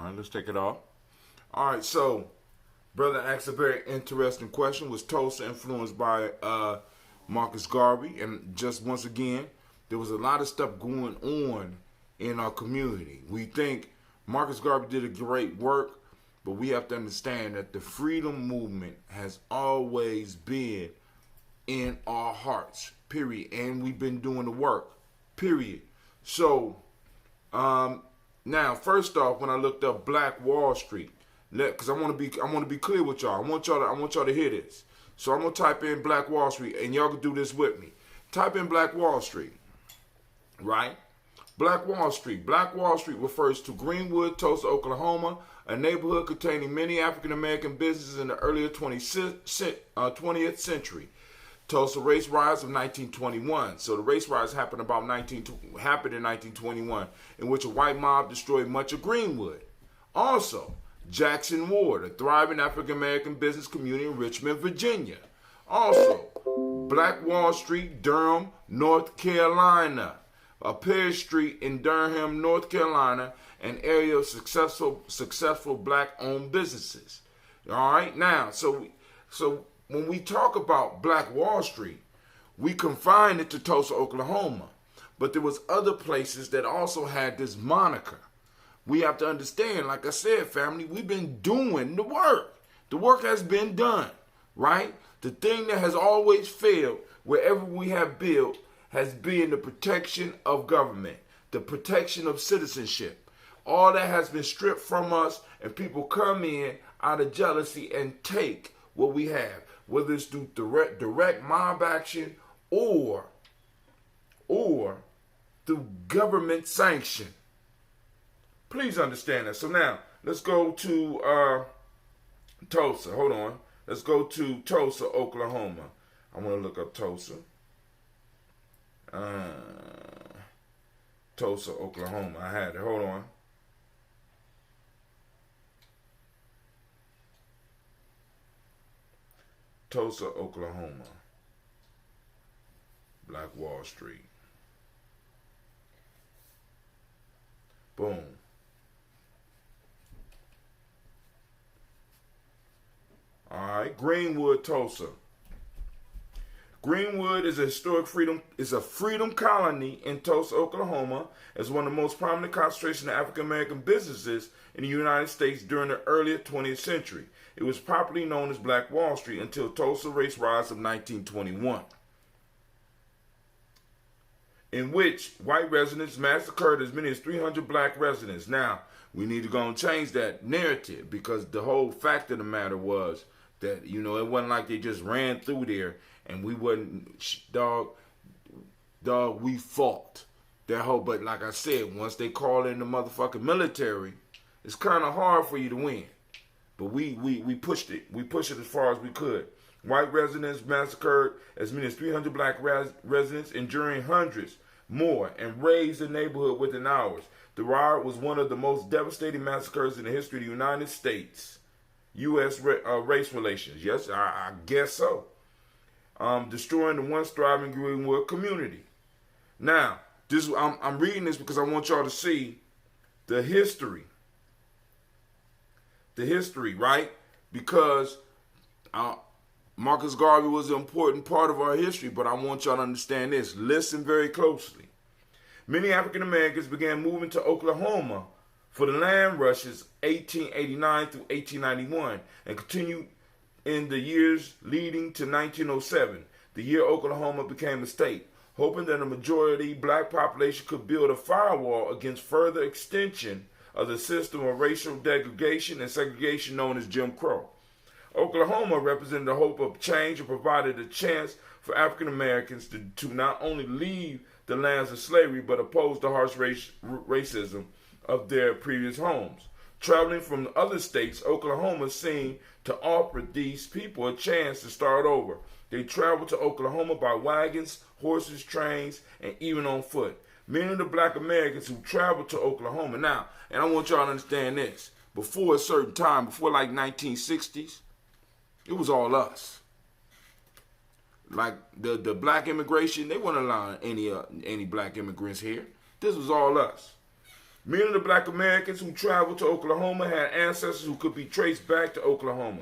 right, let's take it off. All right, so brother asked a very interesting question. Was Tulsa influenced by Marcus Garvey? And just once again, there was a lot of stuff going on in our community. We think Marcus Garvey did a great work, but we have to understand that the freedom movement has always been in our hearts, period. And we've been doing the work, period. So, now, first off, when I looked up Black Wall Street, because I want to be clear with y'all. I want y'all to hear this. So I'm gonna type in Black Wall Street, and y'all can do this with me. Type in Black Wall Street, right? Black Wall Street. Black Wall Street refers to Greenwood, Tulsa, Oklahoma, a neighborhood containing many African American businesses in the earlier 20th century. Tulsa race riots of 1921. So the race riots happened in 1921, in which a white mob destroyed much of Greenwood. Also, Jackson Ward, a thriving African-American business community in Richmond, Virginia. Also, Black Wall Street, Durham, North Carolina. A Pear Street in Durham, North Carolina, an area of successful black-owned businesses. All right, now, so when we talk about Black Wall Street, we confine it to Tulsa, Oklahoma. But there was other places that also had this moniker. We have to understand, like I said, family, we've been doing the work. The work has been done, right? The thing that has always failed wherever we have built has been the protection of government, the protection of citizenship. All that has been stripped from us, and people come in out of jealousy and take what we have, whether it's through direct mob action or through government sanction. Please understand that. So now, let's go to Tulsa. Hold on. Let's go to Tulsa, Oklahoma. I want to look up Tulsa. Tulsa, Oklahoma. I had it. Hold on. Tulsa, Oklahoma. Black Wall Street. Boom. All right, Greenwood, Tulsa. Greenwood is a freedom colony in Tulsa, Oklahoma, as one of the most prominent concentrations of African American businesses in the United States during the earlier 20th century. It was popularly known as Black Wall Street until Tulsa race riots of 1921, in which white residents massacred as many as 300 black residents. Now, we need to go and change that narrative, because the whole fact of the matter was that, it wasn't like they just ran through there and we wasn't, we fought. But like I said, once they call in the motherfucking military, it's kind of hard for you to win. But we pushed it. We pushed it as far as we could. White residents massacred as many as 300 black residents, enduring hundreds more, and razed the neighborhood within hours. The riot was one of the most devastating massacres in the history of the United States. U.S. race relations. Yes, I guess so. Destroying the once thriving Greenwood community. Now, I'm reading this because I want y'all to see the history. The history, right? Because Marcus Garvey was an important part of our history, but I want y'all to understand this. Listen very closely. Many African Americans began moving to Oklahoma for the land rushes 1889 through 1891 and continued in the years leading to 1907, the year Oklahoma became a state, hoping that a majority black population could build a firewall against further extension of the system of racial degradation and segregation known as Jim Crow. Oklahoma represented the hope of change and provided a chance for African Americans to not only leave the lands of slavery but oppose the harsh racism of their previous homes. Traveling from other states, Oklahoma seemed to offer these people a chance to start over. They traveled to Oklahoma by wagons, horses, trains, and even on foot. many of the black Americans who traveled to Oklahoma. Now, and I want y'all to understand this. Before a certain time, before like 1960s, it was all us. Like the black immigration, they weren't allowing any black immigrants here. This was all us. Many of the black Americans who traveled to Oklahoma had ancestors who could be traced back to Oklahoma.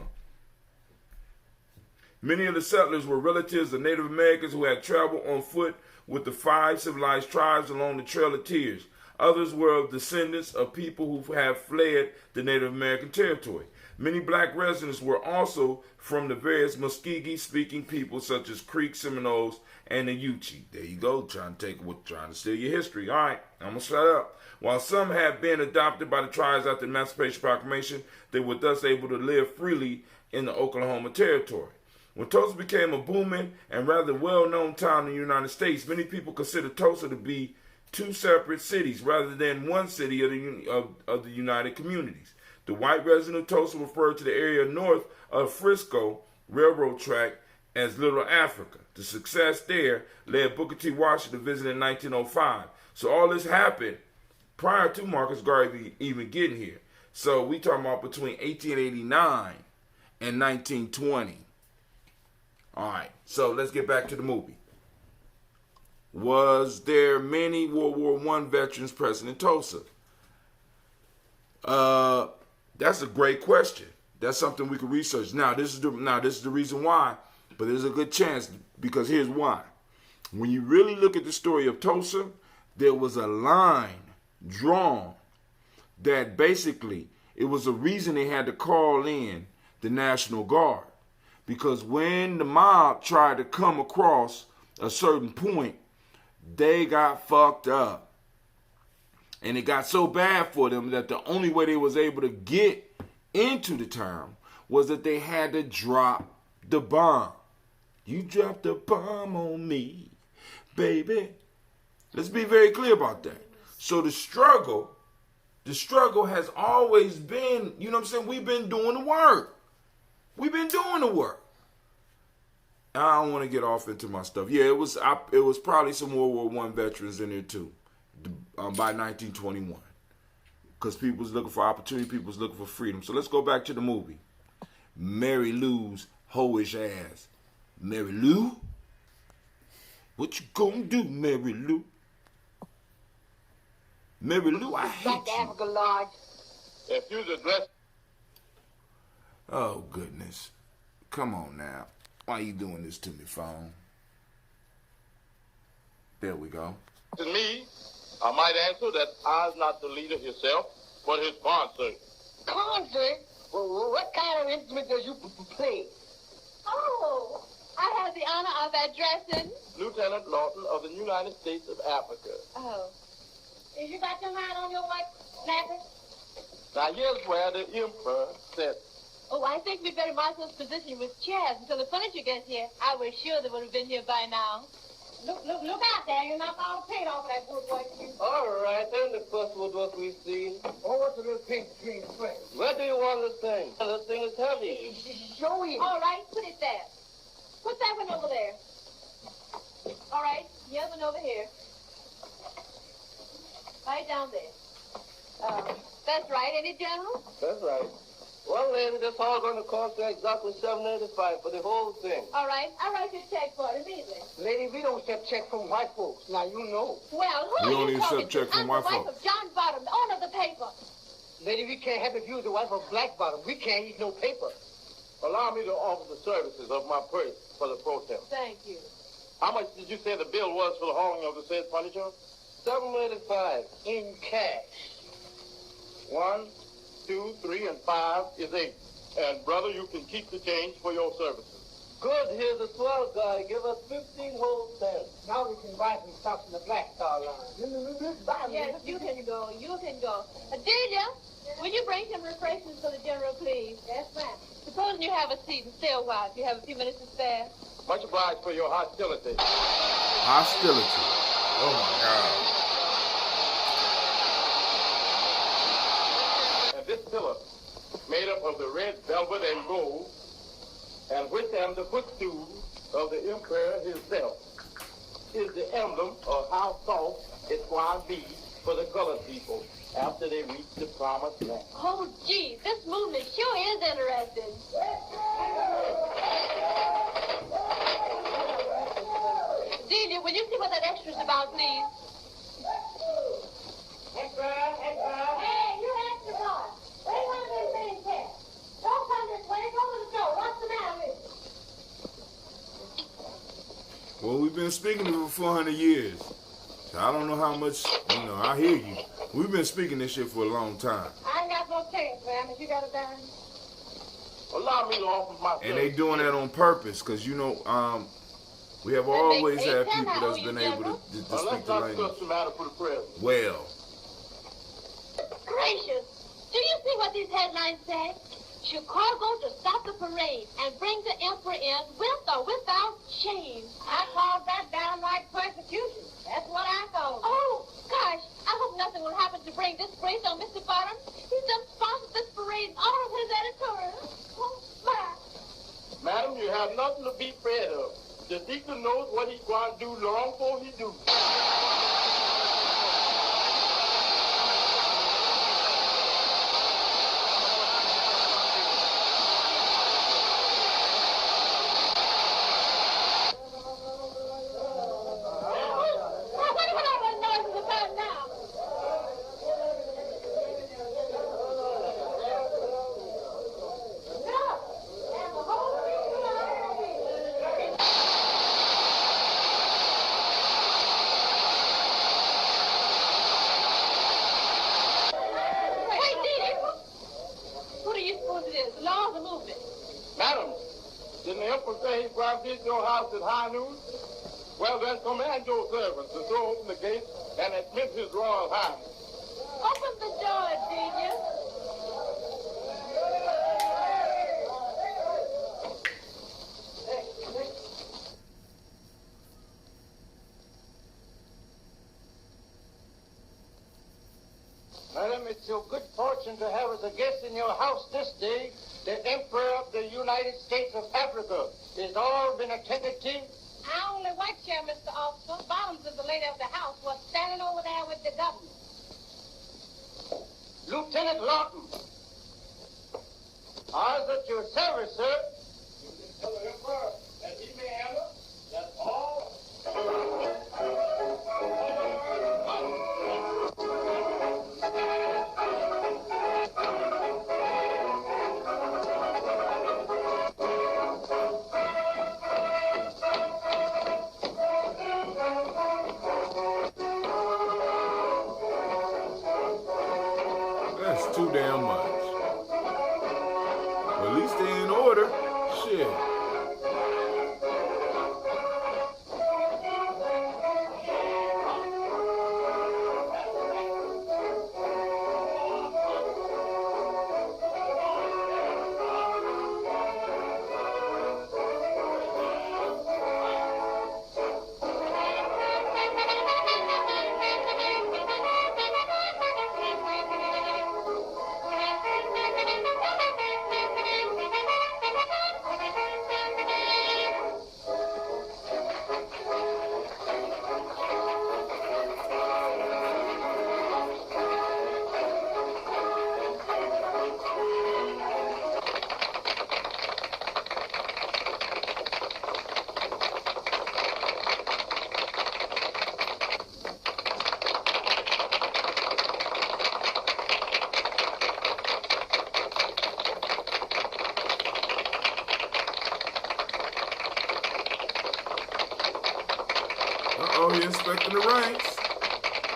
Many of the settlers were relatives of Native Americans who had traveled on foot with the 5 civilized tribes along the Trail of Tears. Others were descendants of people who have fled the Native American territory. Many black residents were also from the various Muskogee-speaking peoples such as Creek, Seminoles, and the Yuchi. There you go, trying to steal your history. All right, I'm going to shut up. While some had been adopted by the tribes after the Emancipation Proclamation, they were thus able to live freely in the Oklahoma Territory. When Tulsa became a booming and rather well-known town in the United States, many people considered Tulsa to be 2 separate cities rather than one city of the United Communities. The white resident of Tulsa referred to the area north of Frisco Railroad track as Little Africa. The success there led Booker T. Washington to visit in 1905. So all this happened prior to Marcus Garvey even getting here. So we talking about between 1889 and 1920. All right, so let's get back to the movie. Was there many World War I veterans present in Tulsa? That's a great question. That's something we could research. Now, this is the reason why, but there's a good chance, because here's why. When you really look at the story of Tulsa, there was a line drawn that basically it was a reason they had to call in the National Guard. Because when the mob tried to come across a certain point, they got fucked up. And it got so bad for them that the only way they was able to get into the town was that they had to drop the bomb. You dropped the bomb on me, baby. Let's be very clear about that. So the struggle has always been, you know what I'm saying? We've been doing the work. We've been doing the work. I don't want to get off into my stuff. Yeah, it was probably some World War I veterans in there too, by 1921. Because people was looking for opportunity, people was looking for freedom. So let's go back to the movie. Mary Lou's hoish ass. Mary Lou? What you gonna do, Mary Lou? Mary Lou, I hate you. Africa, Lord. If you's addressed... Oh, goodness. Come on now. Why you doing this to me, phone? There we go. To me, I might answer that I's not the leader himself, but his concert. Concert? Well, what kind of instrument does you play? Oh, I have the honor of addressing... Lieutenant Lawton of the United States of Africa. Oh. Is you got your mind on your white snapping? Now, here's where the emperor sits. Oh, I think we'd better mark this position with chairs until the furniture gets here. I was sure they would have been here by now. Look out there. You knock all the paint off of that woodwork. All right, then the first woodwork we've seen. Oh, what's the little pink green thing? Where do you want this thing? This thing is heavy. Show him. All right, put it there. Put that one over there. All right, the other one over here. Right down there. That's right, ain't it, General? That's right. Well, lady, that's all going to cost you exactly $7.85 for the whole thing. All right, I'll write you a check for it immediately. Lady, we don't accept check from white folks. Now, you know. Well, who We are only you talking accept check to? from I'm white the wife folks. of John Bottom, the owner of the paper. Lady, we can't have it used the wife of Black Bottom. We can't eat no paper. Allow me to offer the services of my purse for the protest. Thank you. How much did you say the bill was for the hauling of the said furniture? $7.85 in cash. 1, 2, 3, and 5 is 8. And, brother, you can keep the change for your services. Good, here's a swell guy. Give us 15 whole cents. Now we can buy some stuff in the Black Star line. Yes, you can go. You can go. Delia, will you bring some refreshments for the General, please? Yes, ma'am. Supposing you have a seat and stay a while. Do you have a few minutes to spare? Much obliged for your hostility. Hostility. Oh, my God. And this pillar, made up of the red velvet and gold, and which am the footstool of the emperor himself, is the emblem of how soft it will be for the colored people after they reach the promised land. Oh, gee, this movement sure is interesting. Delia, will you see what that extra's about, please? Extra. Hey, you extra boy. Where you want to be sitting here? Don't come this way. Go to the door. What's the matter with you? Well, we've been speaking to for 400 years. So I don't know how much, I hear you. We've been speaking this shit for a long time. I ain't got no chance, ma'am. If you got a dime. Allow me to offer my And they doing that on purpose, because, we have always had people that's been able to speak let's the not language. discuss the matter for the present. Well, Gracious, do you see what these headlines say? Chicago to stop the parade and bring the emperor in with or without shame. I call that downright persecution. That's what I call it. Oh, gosh, I hope nothing will happen to bring disgrace on Mr. Bottom. He's done sponsored this parade and all of his editorials. Oh, my. Madam, you have nothing to be afraid of. The deacon knows what he's going to do long before he do. Madam, didn't the emperor say he's going to visit your house at high noon? Well, then command your servants to throw open the gate and admit his royal highness. Open the door, Delia. Madam, it's your good fortune to have as a guest in your house this day the Emperor of the United States of Africa. Is all been attended to? I only wait here, Mr. Officer. Bottoms is the lady of the house was standing over there with the governor. Lieutenant Lawton. I was at your service, sir. You can tell the emperor that he may enter. That's all. that's too damn much. But at least they're in order. Shit. Uh-oh, you're inspecting the ranks.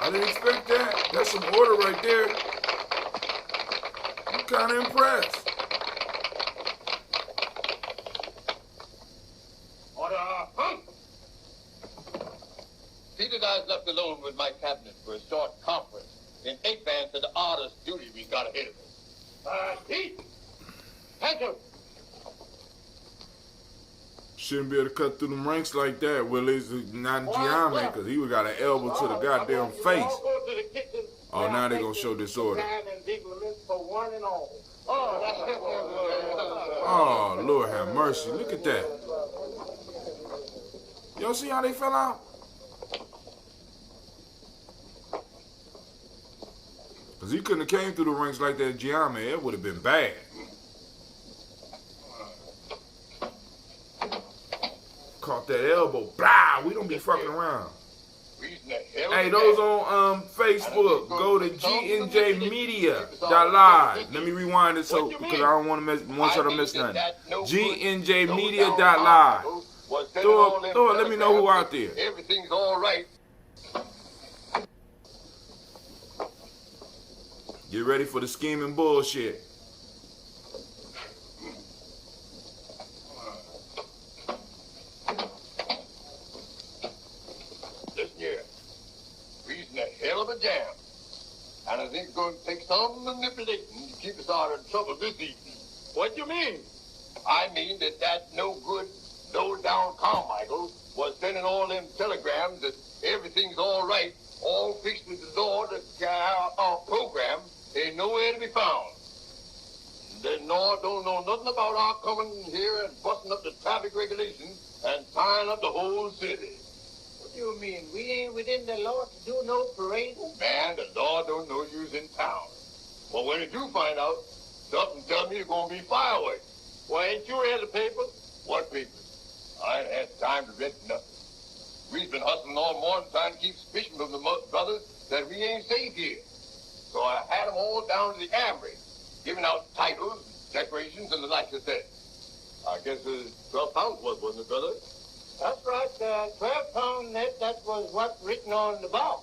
I didn't expect that. That's some order right there. I'm kind of impressed. Order. Peter and I was left alone with my cabinet for a short conference in advance of the arduous duty we got ahead of us. Heat. Thank you. Shouldn't be able to cut through them ranks like that. Well, it's not Gye-Nyame, because he would got an elbow to the goddamn face. Oh, now they gonna show disorder. Oh, Lord have mercy. Look at that. Y'all see how they fell out? Because he couldn't have came through the ranks like that, Gye-Nyame. It would have been bad. Caught that elbow. Blah! We don't be fucking around. Hey, those on Facebook, go to GNJ Media.live. Let me rewind it so because I don't want to miss sure I miss nothing. GNJ Media.live. Throw it, let me know who out there. Everything's all right. Get ready for the scheming bullshit. Listen here. We's in a hell of a jam. And I think it's going to take some manipulating to keep us out of trouble this evening. What do you mean? I mean that no good, low-down Carmichael was sending all them telegrams that everything's all right, all fixed with the door to our program ain't nowhere to be found. They don't know nothing about our coming here and busting up the traffic regulations and tying up the whole city. What do you mean? We ain't within the law to do no parading? Man, the law don't know you's in town. But when you do find out, something tell me you're going to be fireworks. Why, ain't you read the paper? What papers? I ain't had time to read nothing. We've been hustling all morning trying to keep suspicion from the brothers that we ain't safe here. So I had them all down to the armory, giving out titles, decorations, and the like of that. I guess 12 pounds wasn't it, brother? That's right, 12 pound net, that was what written on the box.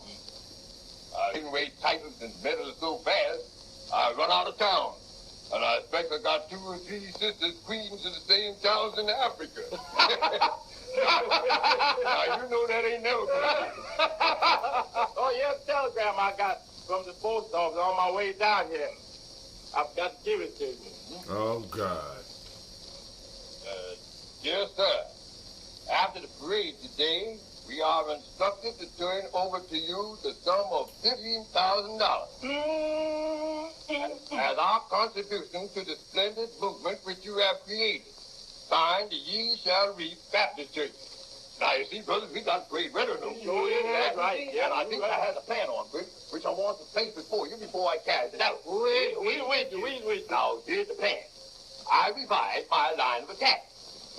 I didn't weigh titles and medals so fast, I run out of town. And I expect I got 2 or 3 sisters, queens of the same towns in Africa. Now, you know that ain't never going to be. Oh, yes, telegram I got from the post office on my way down here. I've got to give it to you. Oh, God. Yes, sir. After the parade today, we are instructed to turn over to you the sum of $15,000 as our contribution to the splendid movement which you have created. Signed, the Ye Shall Reap Baptist Church. Now, you see, brothers, we got parade ready, no? Sure is, that's right. Yeah, and I think I had a plan on it, which I want to place before you before I carry it out. We with you. Now, here's the plan. I revised my line of attack.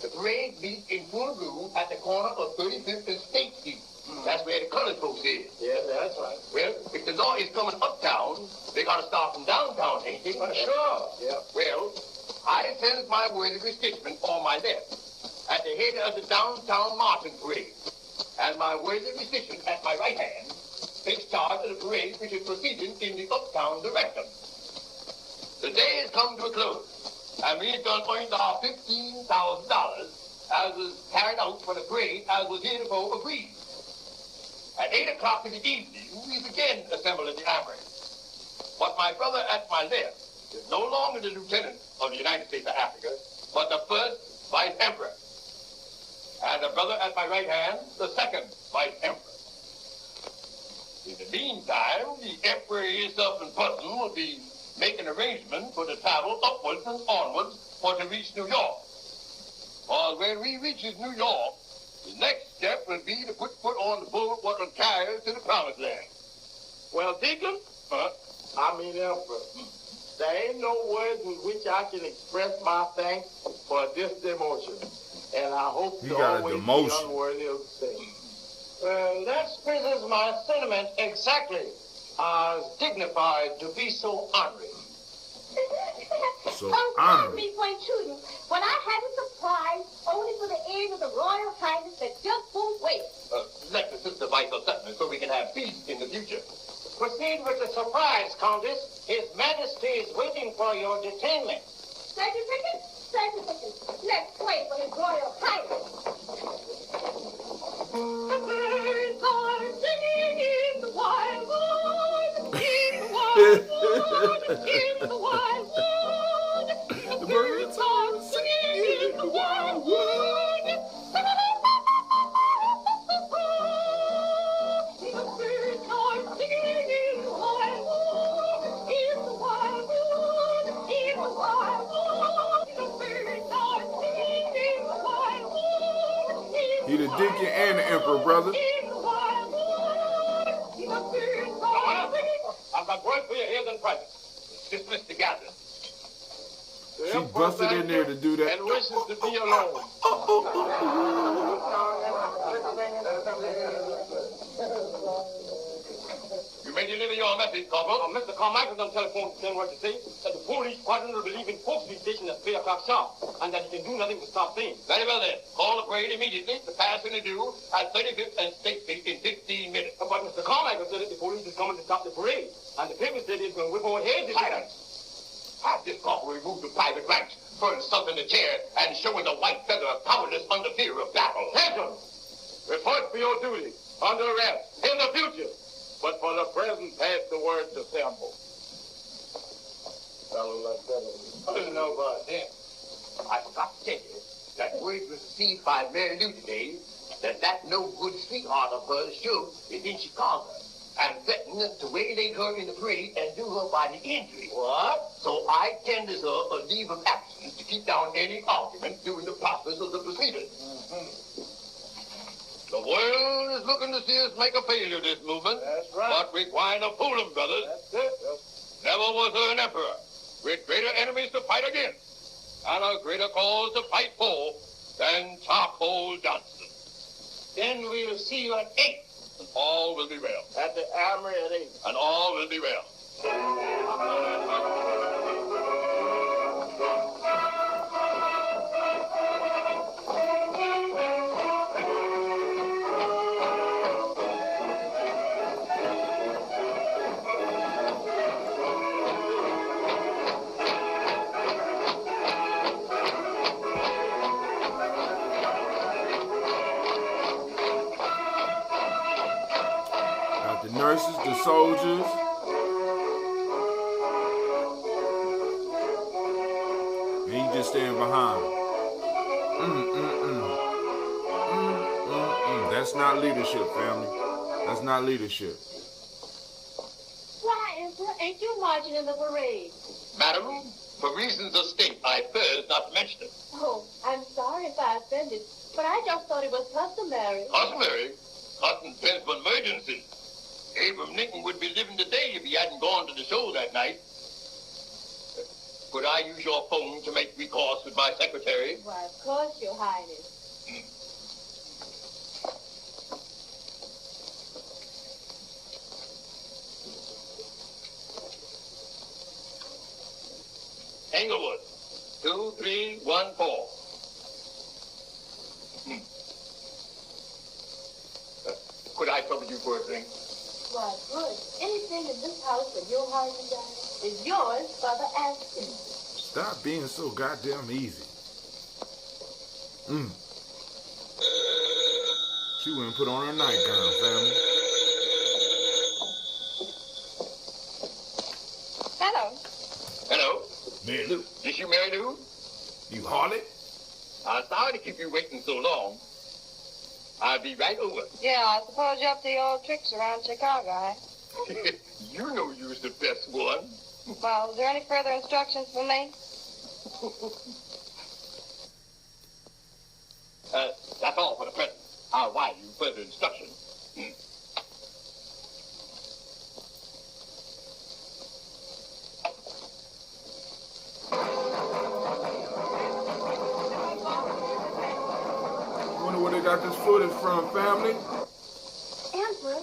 The parade meets in full view at the corner of 35th and State Street. That's where the colored folks is. Yeah, that's right. Well, if the law is coming uptown, they got to start from downtown, ain't they? Sure. Yeah. Well, I send my word of restriction on my left at the head of the downtown marching parade. And my word of restriction at my right hand takes charge of the parade which is proceeding in the uptown direction. The day has come to a close. And we done earned our $15,000 as was carried out for the parade as was heretofore agreed. At 8 o'clock in the evening, we again assembled in the armory. But my brother at my left is no longer the lieutenant of the United States of Africa, but the first vice emperor. And the brother at my right hand, the second vice emperor. In the meantime, the emperor himself in person will be making arrangements for the travel upwards and onwards for to reach New York. For when we reaches New York, the next step will be to put foot on the boat what will carry us to the promised land. Well, Deacon, Emperor, there ain't no words with which I can express my thanks for this demotion. And I hope to always be unworthy of the same. Well, that expresses my sentiment exactly. Dignified to be so honored. So Excuse me for intruding, but I had a surprise only for the ears of the Royal Highness that just won't wait. Let the sister vice or something so we can have peace in the future. Proceed with the surprise, Countess. His Majesty is waiting for your detainment. Certificate? Let's wait for His Royal Highness. The birds are singing in the wildwood, in the wildwood, in the wildwood. The birds are singing in the wildwood. The birds are singing in the wildwood, in the wildwood, in the wildwood. The birds are singing in the wildwood. He the deacon and the emperor, brother. I've got work for you here, then dismiss the gathering. She busted in there to do that. And wishes to be alone. You may deliver your message, Corporal. Mr. Carmichael's on telephone to send word to say that the police squadron will be leaving Polk Street Station at 3 o'clock sharp, and that he can do nothing to stop things. Very well then. Call the parade immediately to pass in the due at 35th and State Street in 15 minutes. But Mr. Carmichael said that the police is coming to stop the parade, and the paper said it's going to whip over heads. Silence. Have this corporal remove the private ranks for insulting the chair and showing the white feather of cowardice under fear of battle. Attention! Report for your duty. Under arrest. In the future. But for the present, pass the word to Sambo. Fellow like that. I didn't know about that. I forgot to tell you that word was received by Mary Lou today that no good sweetheart of hers, Sue, is in Chicago and threatened to waylay her in the parade and do her by the injury. What? So I tendered her a leave of absence to keep down any argument during the process of the proceedings. The world is looking to see us make a failure of this movement. That's right. But we wind up fooling, brothers. That's it. Never was there an emperor with greater enemies to fight against and a greater cause to fight for than Charcoal Johnson. Then we'll see you at 8. And all will be well. At the Armory at 8. And all will be well. The nurses, the soldiers. And he just standing behind. That's not leadership, family. That's not leadership. Why, Emperor, ain't you marching in the parade? Madam, for reasons of state, I first not to mention it. Oh, I'm sorry if I offended, but I just thought it was customary. Customary? Custom depends on emergency. Abraham Lincoln would be living today if he hadn't gone to the show that night. Could I use your phone to make recourse with my secretary? Why, of course, Your Highness. Englewood, 2314. Could I trouble you for a drink? Why, good. Anything in this house that Your Highness does is yours for the asking. Stop being so goddamn easy. She went and put on her nightgown, family. Hello. Hello? Mary Lou. Is you Mary Lou? You harlot? I'm sorry to keep you waiting so long. I'll be right over. Yeah, I suppose you're up to your old tricks around Chicago, eh? You know you're the best one. Well, is there any further instructions for me? That's all for the present. I'll wire you further instructions. Wonder where they got this footage from, family? Emperor,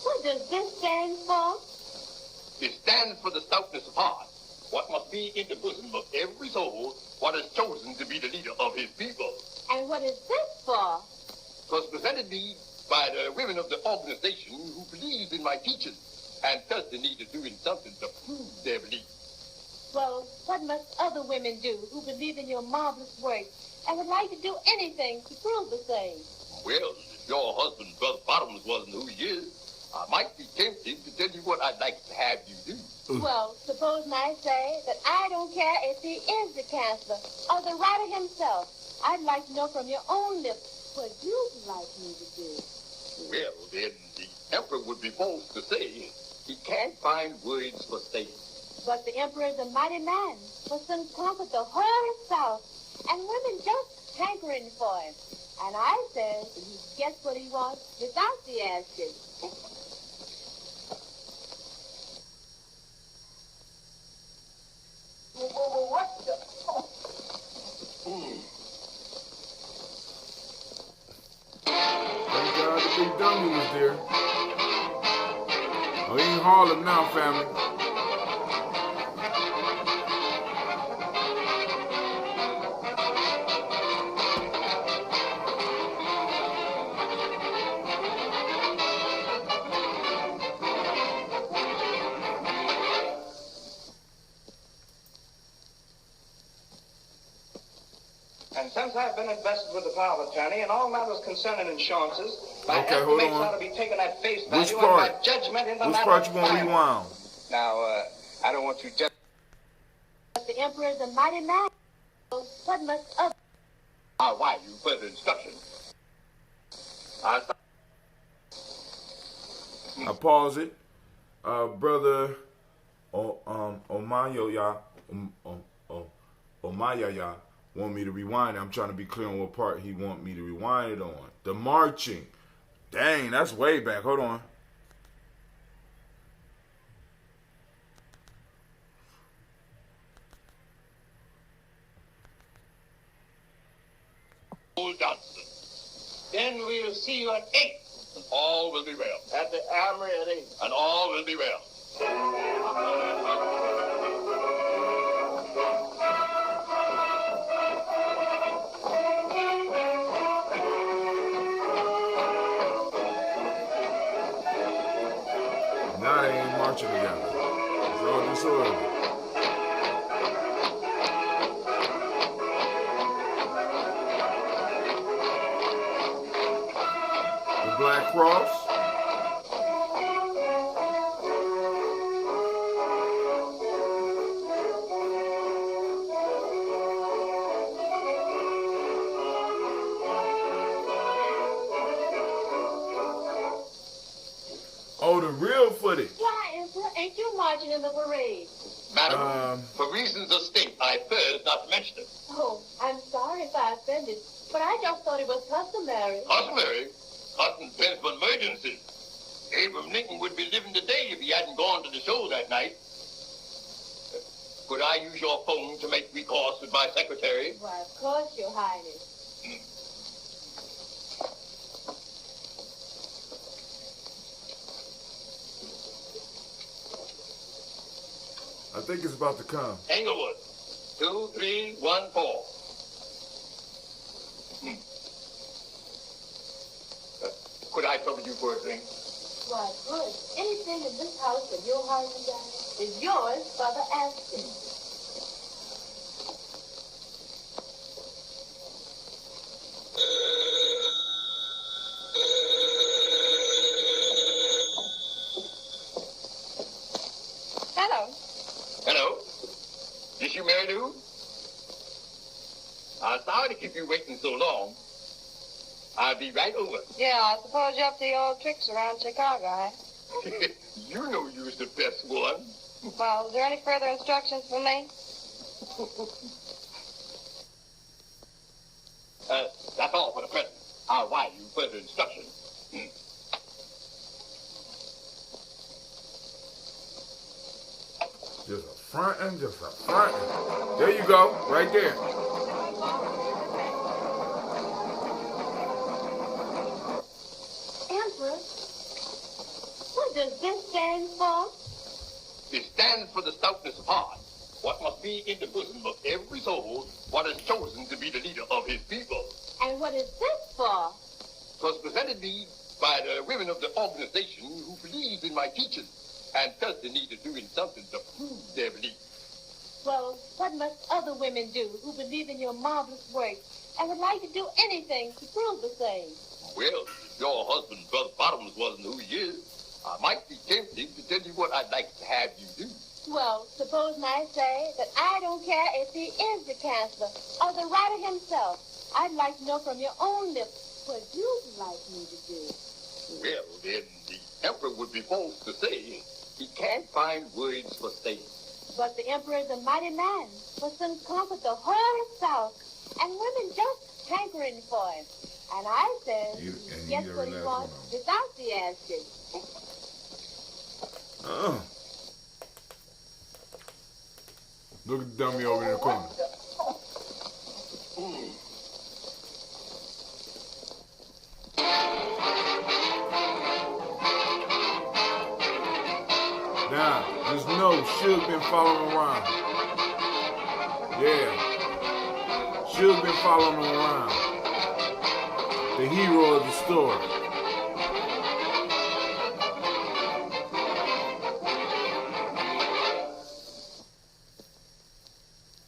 what does this stand for? It stands for the stoutness of heart. What must be in the bosom of every soul, what is chosen to be the leader of his people. And what is this for? It was presented me by the women of the organization who believe in my teaching and felt the need of doing something to prove their belief. Well, what must other women do who believe in your marvelous work and would like to do anything to prove the same? Well, if your husband, Brother Bottoms, wasn't who he is, I might be tempted to tell you what I'd like to have you do. Well, supposing I say that I don't care if he is the chancellor or the writer himself. I'd like to know from your own lips what you'd like me to do. Well, then the emperor would be forced to say he can't find words for saying. But the emperor is a mighty man who soon conquered the whole South, and women just hankering for him. And I said that he gets what he wants without the asking. call him now, family. And since I've been invested with the power of attorney in all matters concerning insurances, my Okay, hold estimates on. ought to be taken at face value Which and part? my judgment in the Which matter part of you want final. rewound? Now, I don't want you just... The emperor is a mighty man. What must others... Why you further instruction? I pause it. Brother Omayaya want me to rewind it. I'm trying to be clear on what part he want me to rewind it on. The marching. Dang, that's way back. Hold on. Old Johnson. Then we'll see you at 8. And all will be well. At the Armory at 8. And all will be well. Now they ain't marching together. It's all disorder. The Black Cross. Oh, the real footage. Why, Emperor, ain't you marching in the parade? Madam, for reasons of state, I first not to mention it. Oh, I'm sorry if I offended, but I just thought it was customary. Customary? Custom depends for emergencies. Abraham Lincoln would be living today if he hadn't gone to the show that night. Could I use your phone to make recourse with my secretary? Why, of course, Your Highness. I think it's about to come. Englewood, 23114. Could I trouble you for a drink? Why, good. Anything in this house that Your Highness desires is yours for the asking. Hello. Hello? This you, Mary Lou? I'm sorry to keep you waiting so long. I'll be right over. Yeah, I suppose you're up to your old tricks around Chicago, eh? You know you're the best one. Well, is there any further instructions for me? That's all for the present. I'll wire you further instructions. Just a frontin', just a frontin'. There you go, right there. Emperor, what does this stand for? It stands for the stoutness of heart. What must be in the bosom of every soul, what is chosen to be the leader of his people. And what is this for? It was presented me by the women of the organization who believe in my teaching and felt the need of doing something to prove their belief. Well, what must other women do who believe in your marvelous work and would like to do anything to prove the same? Well, if your husband, Brother Bottoms, wasn't who he is, I might be tempted to tell you what I'd like to have you do. Well, suppose I say that I don't care if he is the chancellor or the writer himself. I'd like to know from your own lips what you'd like me to do. Well, then the emperor would be forced to say he can't find words for saying. But the emperor is a mighty man who soon conquered the whole South, and women just hankering for him. And I said he gets what he wants without the asking. Look at the dummy over in the corner. Suge been following him around. Yeah. Suge been following him around. The hero of the story.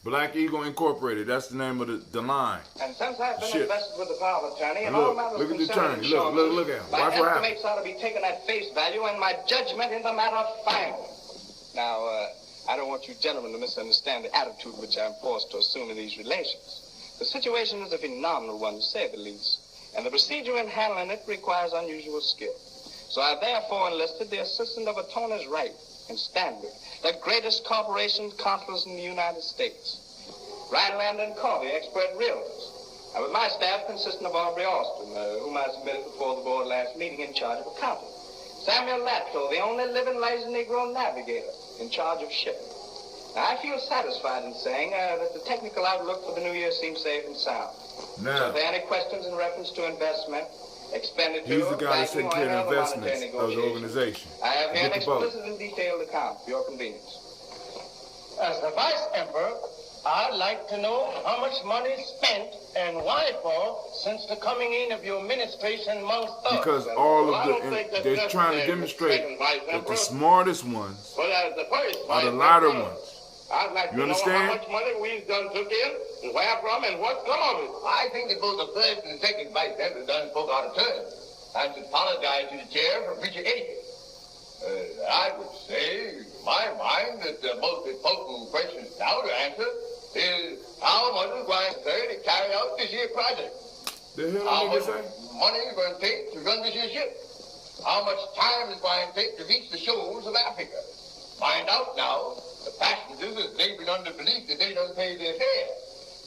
Black Eagle Incorporated, that's the name of the line. And since I've been Shit. invested with the power of attorney and Look, all matters look at the concerning attorney. Look insurance, at him. my Watch what happens. estimates ought to be taken at face value and my judgment in the matter final. Now, I don't want you gentlemen to misunderstand the attitude which I'm forced to assume in these relations. The situation is a phenomenal one, to say the least, and the procedure in handling it requires unusual skill. So I therefore enlisted the assistant of Attorneys Wright and Stanley, the greatest corporation counselors in the United States. Rhineland and Corby, expert realtors. And with my staff consisting of Aubrey Austin, whom I submitted before the board last meeting in charge of accounting. Samuel Latto, the only living lazy Negro navigator, in charge of shipping. Now, I feel satisfied in saying that the technical outlook for the new year seems safe and sound. Now, So if there are any questions in reference to investment, expenditure, he's the guy that's banking, taking care or of other investments monetary of the negotiations, organization. I have here an Get the boat. explicit and detailed account for your convenience. As the Vice Emperor, I'd like to know how much money is spent and why for since the coming in of your administration amongst us. Because all I of don't think that's they're trying to necessary, demonstrate Second Vice that the Emperor. smartest ones But as the first are the Vice lighter Emperor, ones. I'd like You to know understand? how much money we've done took in, and where from, and what's come of it. I think that both the first and second Vice Emperor done spoke out of turn. I should apologize to the chair for preaching etiquette. I would say, in my mind, that the most important question now to answer is how much is going to carry out this year's project? The hell How nigga much say? money is going to take to run this year's ship? How much time is going to take to reach the shores of Africa? Find out now. The passengers is laboring under belief that they don't pay their fare.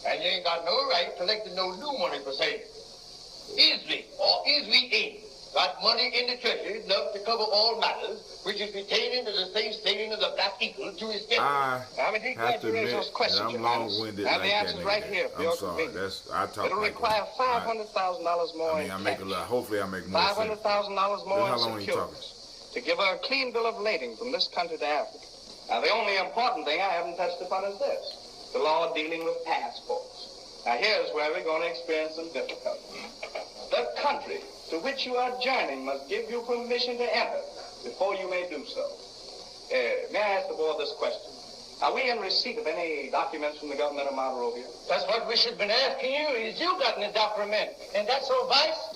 And you ain't got no right collecting no new money for saving. Is we ain't got money in the treasury enough to cover all matters, which is pertaining to the safe sailing of the Black Eagle to his death? I I'm indeed glad have to you raised admit those questions, that I'm Your Highness. long-winded I have like the that answers right nigga. here for I'm your sorry. convenience. I talk It'll like require that. $500,000 more I mean, I in make cash. a lot. Hopefully, I make more sense. $500,000 more How in long you talking? securities to give her a clean bill of lading from this country to Africa. Now, the only important thing I haven't touched upon is this, the law dealing with passports. Now, here's where we're going to experience some difficulty. The country to which you are journeying must give you permission to enter before you may do so. May I ask the board this question? Are we in receipt of any documents from the government of Monrovia? That's what we should have been asking you. Is you got any document? And that's so Vice?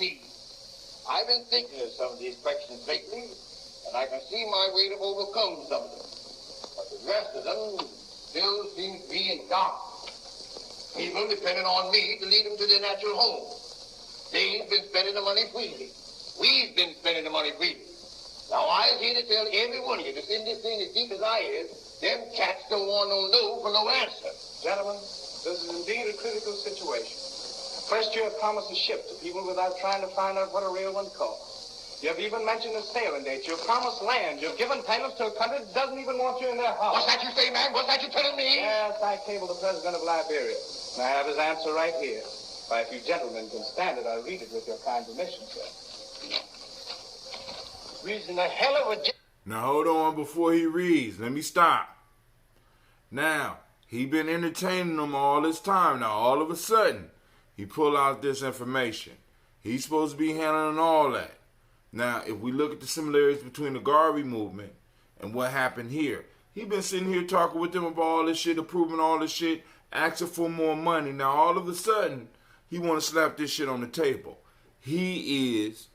I've been thinking of some of these questions lately, and I can see my way to overcome some of them. But the rest of them still seem to be in doubt. People depending on me to lead them to their natural home. They've been spending the money freely. We've been spending the money freely. Now, I is here to tell every one of you that's in this thing as deep as I is, them cats don't want no for no answer. Gentlemen, this is indeed a critical situation. First, you have promised a ship to people without trying to find out what a real one costs. You have even mentioned a sailing date. You've promised land. You've given payments to a country that doesn't even want you in their house. What's that you say, man? What's that you telling me? Yes, I cabled the president of Liberia. And I have his answer right here. Why, if you gentlemen can stand it, I'll read it with your kind permission, sir. Reason the hell of a... Now hold on before he reads. Let me stop. Now, he been entertaining them all this time. Now all of a sudden, he pull out this information. He's supposed to be handling all that. Now, if we look at the similarities between the Garvey movement and what happened here, he been sitting here talking with them about all this shit, approving all this shit, asking for more money. Now all of a sudden, he want to slap this shit on the table. He is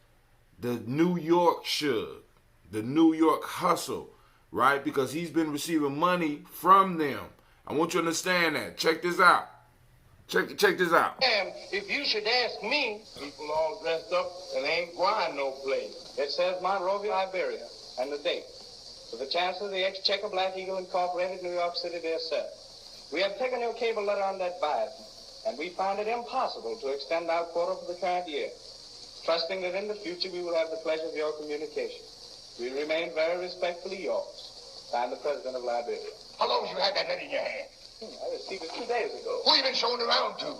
the New York Suge, the New York hustle, right? Because he's been receiving money from them. I want you to understand that. Check this out. Check this out. Damn, if you should ask me, people all dressed up and ain't going no place. It says Monrovia, Liberia, and the date. To the Chancellor of the Exchequer, Black Eagle Incorporated, New York City, dear sir. We have taken your cable letter on that bias, and we found it impossible to extend our quota for the current year. Trusting that in the future we will have the pleasure of your communication. We remain very respectfully yours. Signed, the President of Liberia. How long you had that letter in your hand? I received it 2 days ago. Who you been showing around to?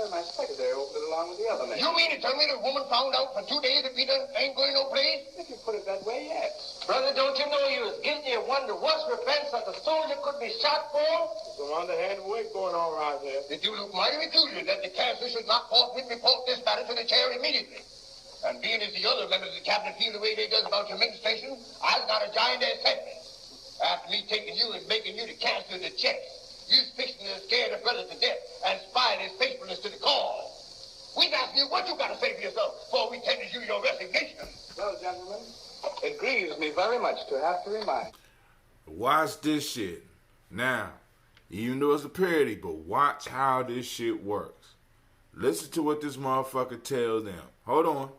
My secretary opened it along with the other man. You mean to tell me the woman found out for 2 days that we ain't going no place? If you put it that way, yes. Brother, don't you know you was guilty of one of the worst offense that a soldier could be shot for? Some underhand work going on around here. Did you look mighty peculiar that the council should not forthwith report this matter to the chair immediately? And being as the other members of the cabinet feel the way they does about your administration, I've got a giant their sentence. After me taking you and making you to cancel the checks, you's fixing to scare the brother to death and spy his faithfulness to the cause. We've asked you what you got to say for yourself before we tender you your resignation. Well, gentlemen, it grieves me very much to have to remind. Watch this shit. Now, even though it's a parody, but watch how this shit works. Listen to what this motherfucker tells them. Hold on.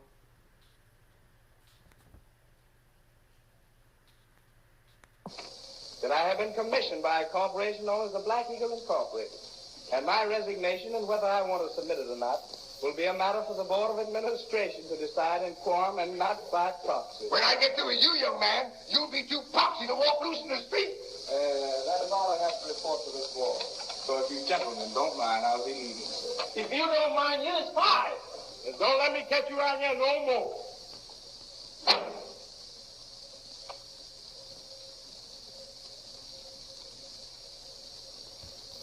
That I have been commissioned by a corporation known as the Black Eagle Incorporated. And my resignation, and whether I want to submit it or not, will be a matter for the Board of Administration to decide in quorum and not by proxy. When I get through with you, young man, you'll be too proxy to walk loose in the street. That is all I have to report to this board. So if you gentlemen don't mind, I'll be leaving. If you don't mind, you're fine. And don't let me catch you around here no more.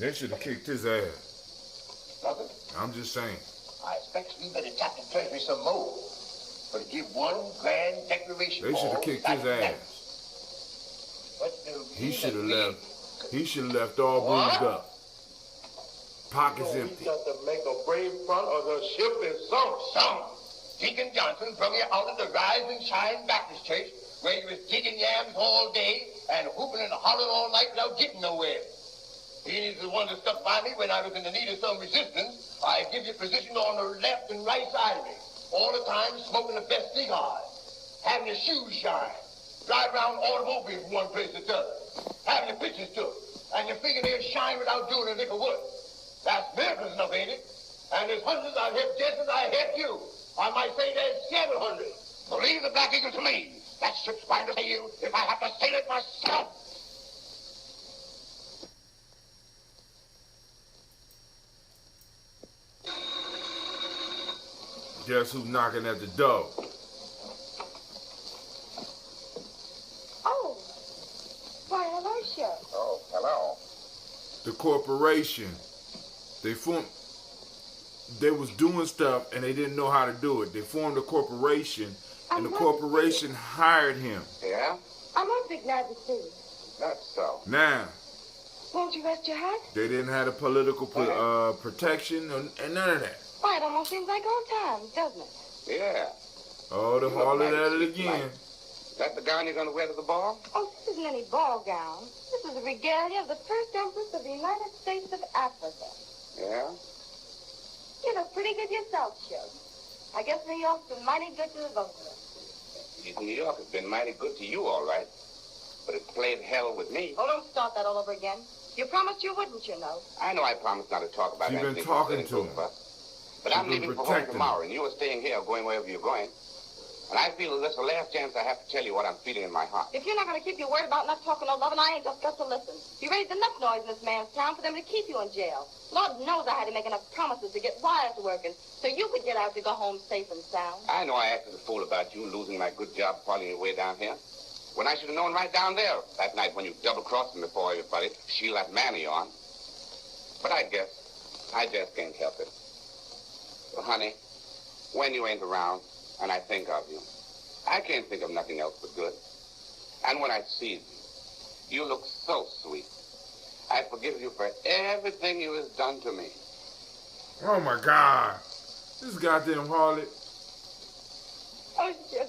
They should have kicked his ass. Nothing. I'm just saying. I expect we better tap the treasury some more. But give one grand declaration. They should have kicked his ass. He should have left. He should have left all bruised up. Pockets empty. We got to make a brave front or the ship is sunk. Deacon Johnson brought you out of the Rise and Shine Baptist Church where you was digging yams all day and whooping and hollering all night without getting nowhere. He is the one that stuck by me when I was in the need of some resistance. I give you position on the left and right side of me. All the time smoking the best cigars, having your shoes shine, drive around automobiles from one place to the other, having your pictures took, and your fingernails shine without doing a lick of work. That's miracles enough, ain't it? And there's hundreds I've helped just as I helped you. I might say there's 700. Believe the Black Eagle to me. That ship's going to sail if I have to sail it myself. Guess who's knocking at the door? Oh. Why, hello, Sheriff. Oh, hello. The corporation. They was doing stuff and they didn't know how to do it. They formed a corporation and the corporation hired him. Yeah? I'm awfully glad to see you. That's so. Now, Won't you rest your hat? they didn't have the political protection and none of that. Why, it almost seems like old times, doesn't it? Yeah. Oh, they're hauling at it again. Is that the gown you're going to wear to the ball? Oh, this isn't any ball gown. This is the regalia of the first Empress of the United States of Africa. Yeah? You look pretty good yourself, Shug. I guess New York's been mighty good to the both of us. New York has been mighty good to you, all right. But it played hell with me. Oh, don't start that all over again. You promised you wouldn't, you know. I know I promised not to talk about You've been anything talking to him. But I'm leaving for home tomorrow, and you are staying here or going wherever you're going. And I feel this is the last chance I have to tell you what I'm feeling in my heart. If you're not going to keep your word about not talking no love, and I ain't just got to listen. You raised enough noise in this man's town for them to keep you in jail. Lord knows I had to make enough promises to get wires working so you could get out to go home safe and sound. I know I acted a fool about you losing my good job following your way down here. When I should have known right down there that night when you double-crossed me before everybody, shield that Manny on. But I just can't help it. Well, honey, when you ain't around and I think of you, I can't think of nothing else but good. And when I see you, you look so sweet. I forgive you for everything you has done to me. Oh my God. This goddamn harlot. Oh, shit.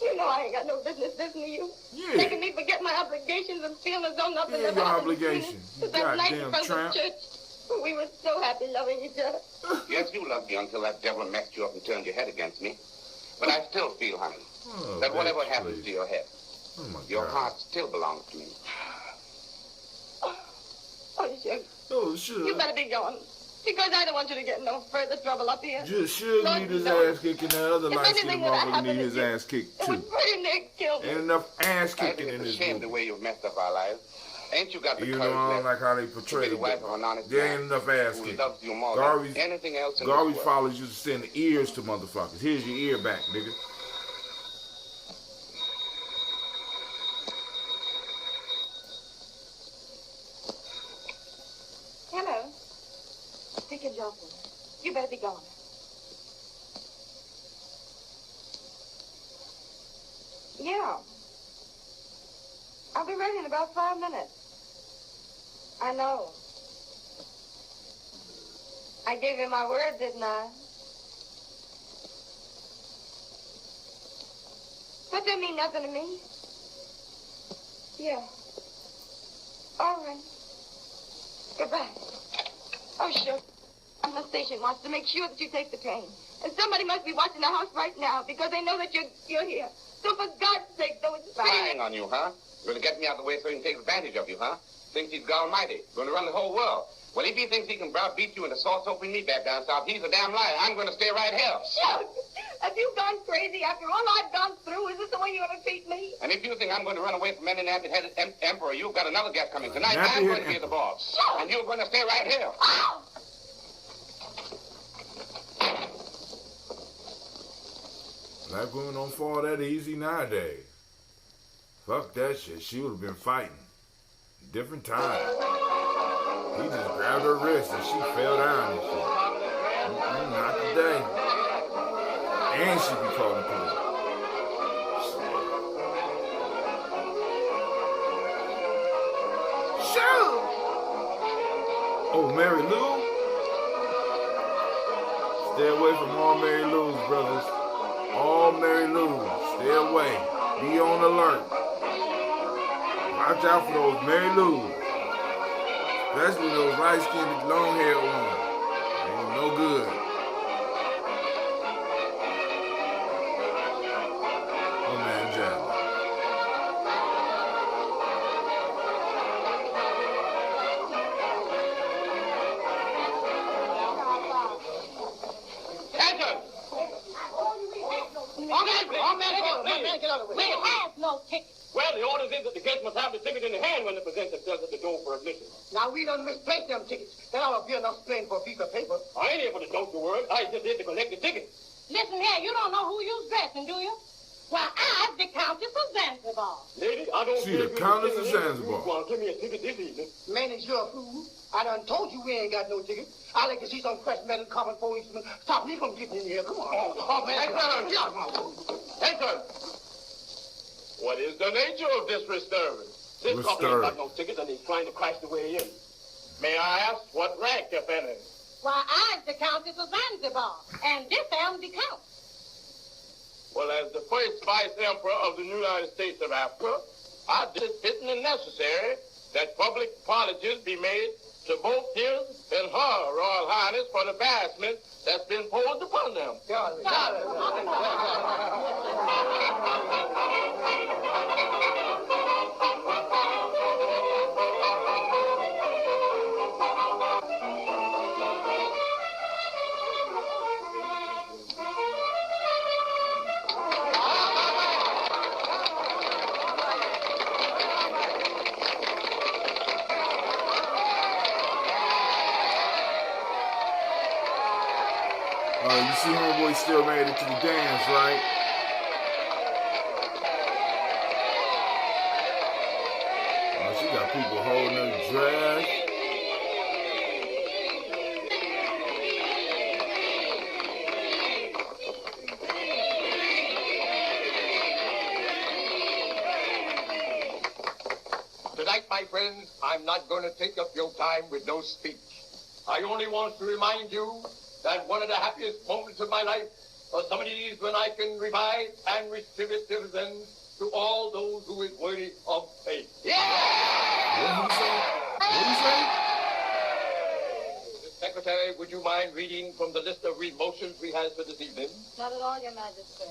You know I ain't got no business listening to you. Yeah. Making me forget my obligations and feeling as though nothing Yeah, ever your happened. obligation. You That night in goddamn front tramp. of the church. We were so happy loving each other. Yes, you loved me until that devil messed you up and turned your head against me. But I still feel, honey, Oh, that whatever bitch, happens please. to your head, Oh my your God. heart still belongs to me. Oh, Sugar, Oh, you sure. better be going. Because I don't want you to get no further trouble up here. Just should Lord need his knows. ass kicking. That other If light-skinned anything would have motherfucker happened need his to you, ass kicked It too. would pretty near kill me. Ain't enough ass I kicking think in it's this a shame the movie. way you've messed up our lives. Ain't you got the Even courage though I don't left like how they to be portray the it. wife of an honest There man ain't enough ass who kicking. loves you more Garbage, than anything else in garbage this world? followers used to send ears to motherfuckers. Here's your ear back, nigga. Hello. Deacon Johnson. You better be gone. Yeah. I'll be ready in about 5 minutes. I know. I gave you my word, didn't I? That didn't mean nothing to me. Yeah. All right. Goodbye. Oh, sure. The station wants to make sure that you take the train. And somebody must be watching the house right now because they know that you're here. So for God's sake, though, it's Spying on you, huh? Going to get me out of the way so he can take advantage of you, huh? Thinks he's God Almighty. Going to run the whole world. Well, if he thinks he can browbeat you into sauce-opening me back down south, he's a damn liar. I'm going to stay right here. Shucks! Have you gone crazy after all I've gone through? Is this the way you're going to treat me? And if you think I'm going to run away from any nappy-headed emperor, you've got another guest coming tonight. I'm going to be the boss. Shucks! And you're going to stay right here. Ow! Black women don't fall that easy nowadays. Fuck that shit. She would have been fighting. Different time. He just grabbed her wrist and she fell down and shit. Not today. And she be calling the police. Shoot! Oh, Mary Lou? Stay away from all Mary Lou's, brothers. All Mary Lou's. Stay away. Be on alert. Watch out for those Mary Lou's. Especially those light-skinned, long-haired ones. Ain't no good. Oh, man, Jack. We have no ticket. Well, the orders is that the guest must have the ticket in the hand when they present themselves at the door for admission. Now, we done misplaced them tickets. That ought to be enough plain for a piece of paper. I ain't here for the donkey word. I just here to collect the ticket. Listen here, you don't know who you's dressing, do you? Why, I'm the Countess of Zanzibar. Lady, I don't She care the if you Countess can of sing it. Zanzibar. Well, give me a ticket this evening. Man, is you a fool? I done told you we ain't got no ticket. I like to see some fresh metal common policemen. Stop me from getting in here. Come on. Oh man. Hey, sir. What is the nature of this disturbance? This couple ain't got no ticket and he's trying to crash the way in. May I ask what rank, if any? Why, I'm the Countess of Zanzibar, and this am the Count. Well, as the first Vice Emperor of the United States of Africa, I did it fitting and necessary that public apologies be made to both his and her Royal Highness for the embarrassment that's been imposed upon them. You see homeboy still made it to the dance, right? Oh, she got people holding her dress. Tonight, my friends, I'm not going to take up your time with no speech. I only want to remind you that one of the happiest moments of my life are some of these when I can revive and distribute dividends to all those who is worthy of faith. Yeah! What did he say? Secretary, would you mind reading from the list of remotions we have for this evening? Not at all, Your Majesty.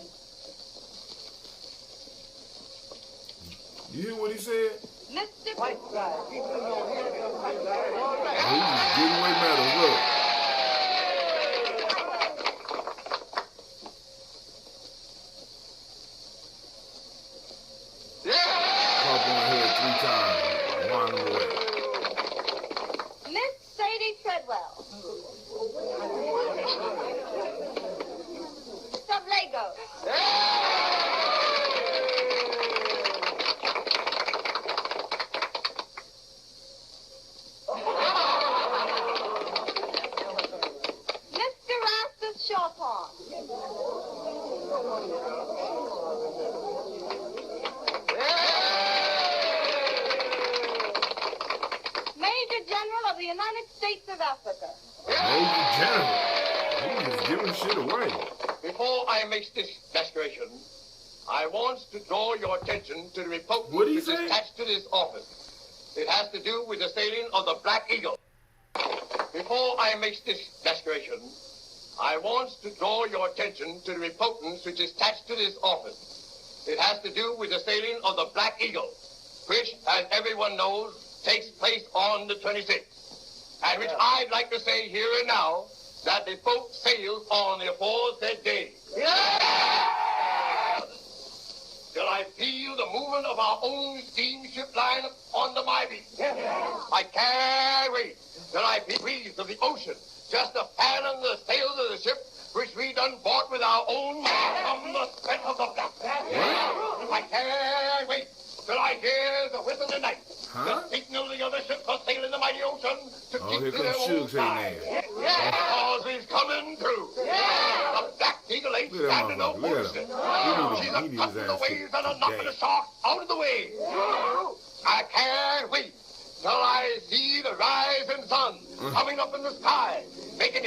You hear what he said? Mr. Oh, he just giving away medals, look. Pop on her 3 times. Wind him of the United States of Africa. Major General. He was giving shit away. Before I make this declaration, I want to draw your attention to the report What which he is say? attached to this office. It has to do with the sailing of the Black Eagle. Before I make this declaration, I want to draw your attention to the report which is attached to this office. It has to do with the sailing of the Black Eagle, which, as everyone knows, takes place on the 26th, and which I'd like to say here and now that the boat sails on the aforesaid day. Till I feel the movement of our own steamship line under my beat. I can't wait till I feel the breeze of the ocean just to fan on the sails of the ship which we done bought with our own money from the sweat of the black. I can't wait till I hear the whistle of night. The signal the other ships are sailing the mighty ocean to keep here to comes their own Shug's side. Because he's coming through. The Black Eagle ain't Look at standing no that motherfucker. Look at bullshit. him. She's He a need his cutting the ass waves kicked and a knocking today. the sharks out of the way. I can't wait till I see the rising sun coming up in the sky, making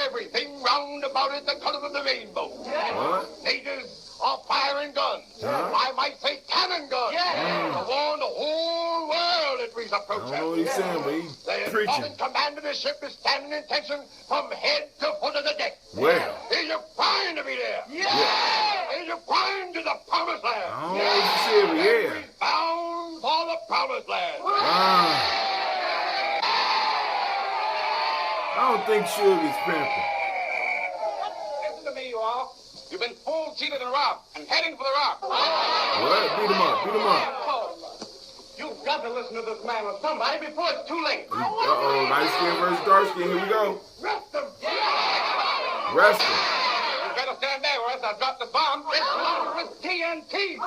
everything round about it the color of the rainbow. What? Natives are firing guns. I might say cannon guns. To warn the whole world that we's I approaching. don't know what he's saying, but he's The preaching. important command of the ship is standing in tension from head to foot of the deck. Well. Is you crying to be there? Is you crying to the promised land? I don't know what you said, but yeah. We're bound for the promised land. I don't think Suge is pimping. Listen to me, you all. You've been fooled, cheated, and robbed, and heading for the rock. What? Beat him up. Beat him up. You've got to listen to this man or somebody before it's too late. Uh-oh. Light skin versus dark skin. Here we go. Rest them. Rest him. You better stand there, or else I'll drop the bomb. It's TNT.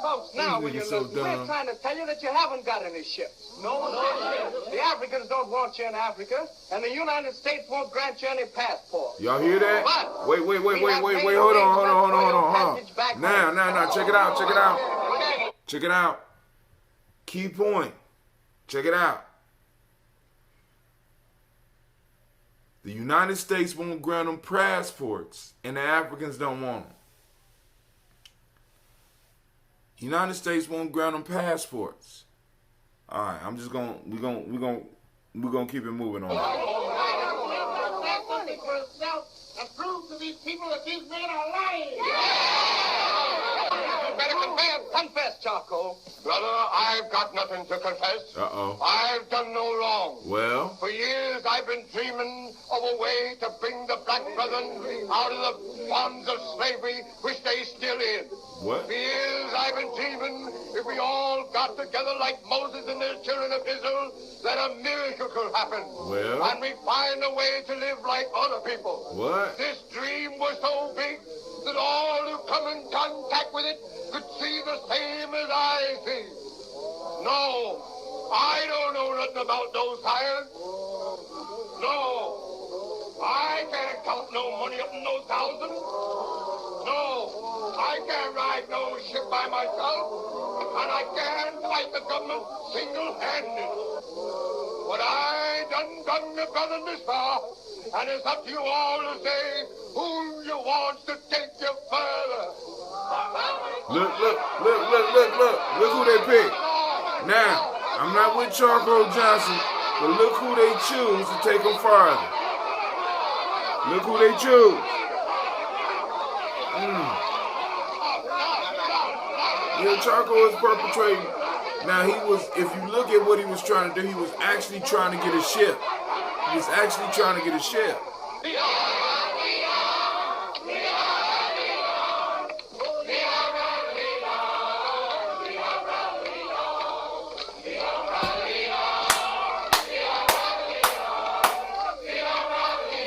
Folks, now will you These niggas so listen? We're dumb. trying to tell you that you haven't got any ships. No ships. The Africans don't want you in Africa, and the United States won't grant you any passport. Y'all hear that? But Wait. Hold on. Now. Check it out. Check it out. Key point. Check it out. The United States won't grant them passports, and the Africans don't want them. United States won't grant them passports. All right, we're gonna keep it moving on. And prove to these people that these men are lying. You better confess, Charcoal. Brother, I've got nothing to confess. Uh-oh. I've done no wrong. Well, For years, I've been dreaming of a way to bring the black brethren out of the bonds of slavery, which they still in. what? For years, I've been dreaming if we all got together like Moses and the children of Israel, that a miracle could happen. Well? And we find a way to live like other people. What? This dream was so big that all who come in contact with it could see the same as I see. No, I don't know nothing about those tires. No, I can't count no money up in those thousands. No, I can't ride no ship by myself, and I can't fight the government single-handed. But I done the brother this far, and it's up to you all to say who you want to take you further. Look who they picked. Now, I'm not with Charcoal Johnson, but look who they choose to take them farther. Look who they choose. Yeah, Charcoal is perpetrating. Now, if you look at what he was trying to do, he was actually trying to get a ship. He was actually trying to get a ship.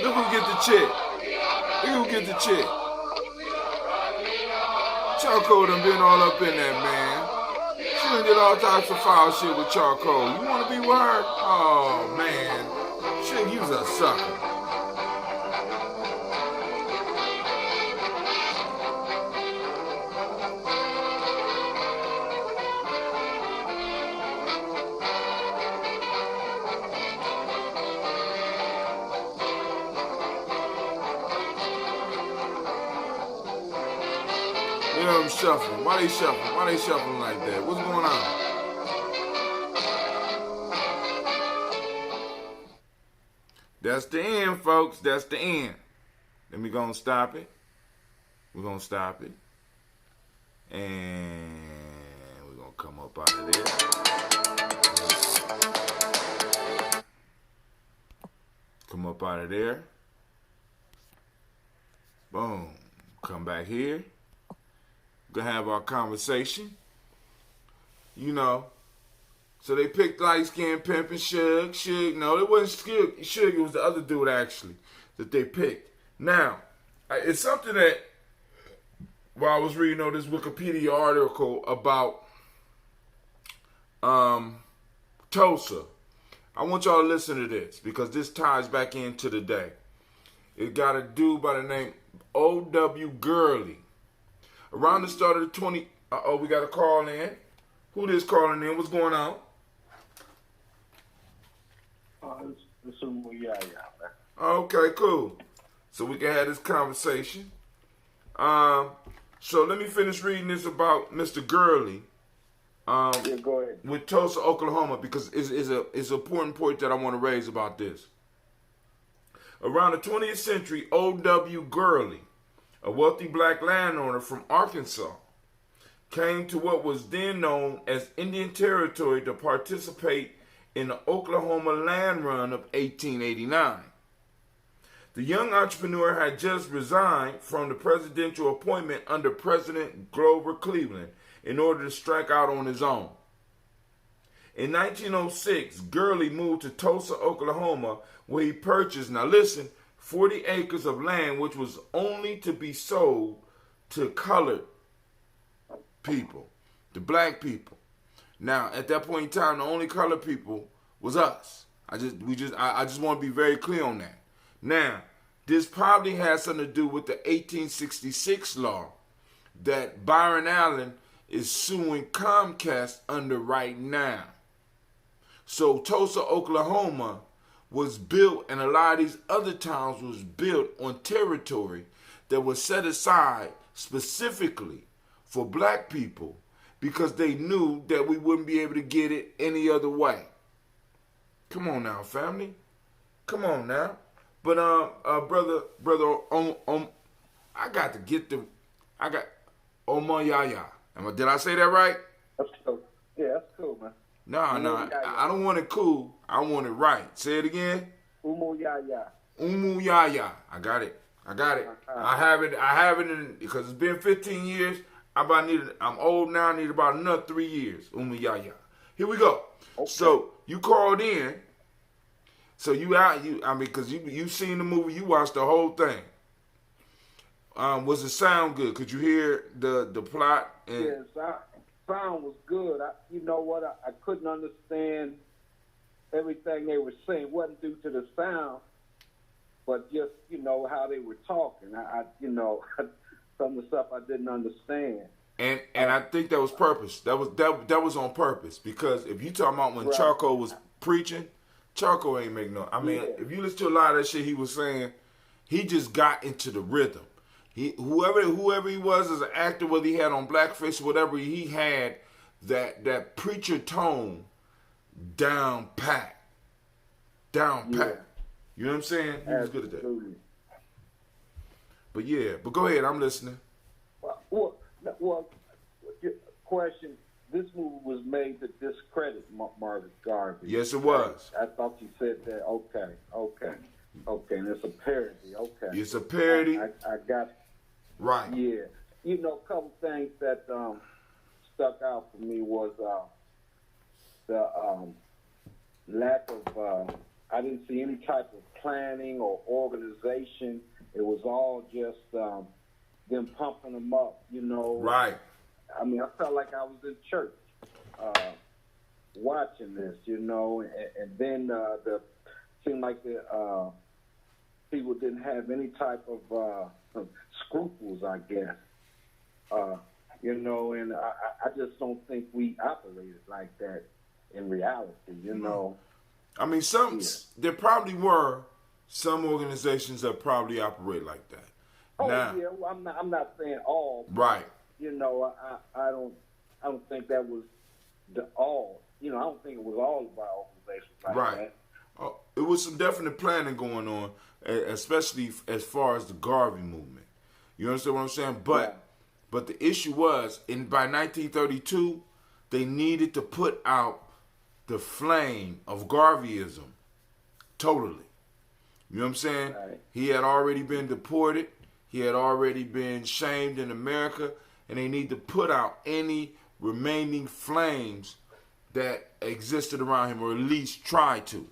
Look who get the chick. Look who get the chick. Charcoal done been all up in that, man. She done did all types of foul shit with Charcoal. You want to be with her? Oh, man. Shit, you's a sucker. them shuffling? Why they shuffling? Why they shuffling like that? What's going on? That's the end, folks. That's the end. Then we're going to stop it. We're going to stop it. And we're going to come up out of there. Come up out of there. Boom. Come back here. Gonna have our conversation. You know. So they picked light skin pimp and Suge. Suge, no, it wasn't Suge. It was the other dude actually that they picked. Now, it's something that while I was reading this Wikipedia article about Tulsa, I want y'all to listen to this because this ties back into the day. It got a dude by the name O.W. Gurley. Around the start of the we got a call in. Who this calling in? What's going on? It's Yaya, man. Okay, cool. So we can have this conversation. So let me finish reading this about Mr. Gurley. Yeah, go ahead. With Tulsa, Oklahoma, because it's an important point that I want to raise about this. Around the 20th century, O.W. Gurley, a wealthy black landowner from Arkansas, came to what was then known as Indian Territory to participate in the Oklahoma Land Run of 1889. The young entrepreneur had just resigned from the presidential appointment under President Grover Cleveland in order to strike out on his own. In 1906, Gurley moved to Tulsa, Oklahoma, where he purchased, now listen, 40 acres of land which was only to be sold to colored people, the black people. Now, at that point in time, the only colored people was us. I just want to be very clear on that. Now, this probably has something to do with the 1866 law that Byron Allen is suing Comcast under right now. So Tulsa, Oklahoma was built, and a lot of these other towns was built on territory that was set aside specifically for black people because they knew that we wouldn't be able to get it any other way. Come on now, family. Come on now. But brother, I got Omar Yaya. Did I say that right? That's cool. Yeah, that's cool, man. No, I don't want it cool. I want it right. Say it again. Umu Yaya. Umu Yaya. I got it. I have it in, because it's been 15 years. I'm old now. I need about another 3 years. Umu Yaya. Here we go. Okay. So you called in. So because you seen the movie, you watched the whole thing. Was it sound good? Could you hear the plot? Yes, sound was good. You know what? I couldn't understand everything they were saying. It wasn't due to the sound, but just how they were talking. Some of the stuff I didn't understand. And I think that was purpose. That was on purpose, because if you talking about when right. Charco was preaching, Charco ain't make no. I mean, if you listen to a lot of that shit he was saying, he just got into the rhythm. Whoever he was as an actor, whether he had on blackface or whatever, he had that preacher tone down pat. You know what I'm saying? He was good at that. But go ahead, I'm listening. Well, question. This movie was made to discredit Margaret Garvey. Yes, it was. I thought you said that. Okay. And it's a parody. Okay. It's a parody. I got it. Right. Yeah. A couple things that stuck out for me was the lack of, I didn't see any type of planning or organization. It was all just them pumping them up, Right. I mean, I felt like I was in church watching this, and then seemed like the people didn't have any type of scruples, I guess. And I just don't think we operated like that in reality, I mean, there probably were some organizations that probably operate like that. Oh, yeah, well, I'm not saying all. Right. I don't think that was the all. I don't think it was all about organizations like Right. that. It was some definite planning going on, especially as far as the Garvey movement. You understand what I'm saying? But the issue was, by 1932, they needed to put out the flame of Garveyism totally. You know what I'm saying? Right. He had already been deported. He had already been shamed in America, and they need to put out any remaining flames that existed around him, or at least try to.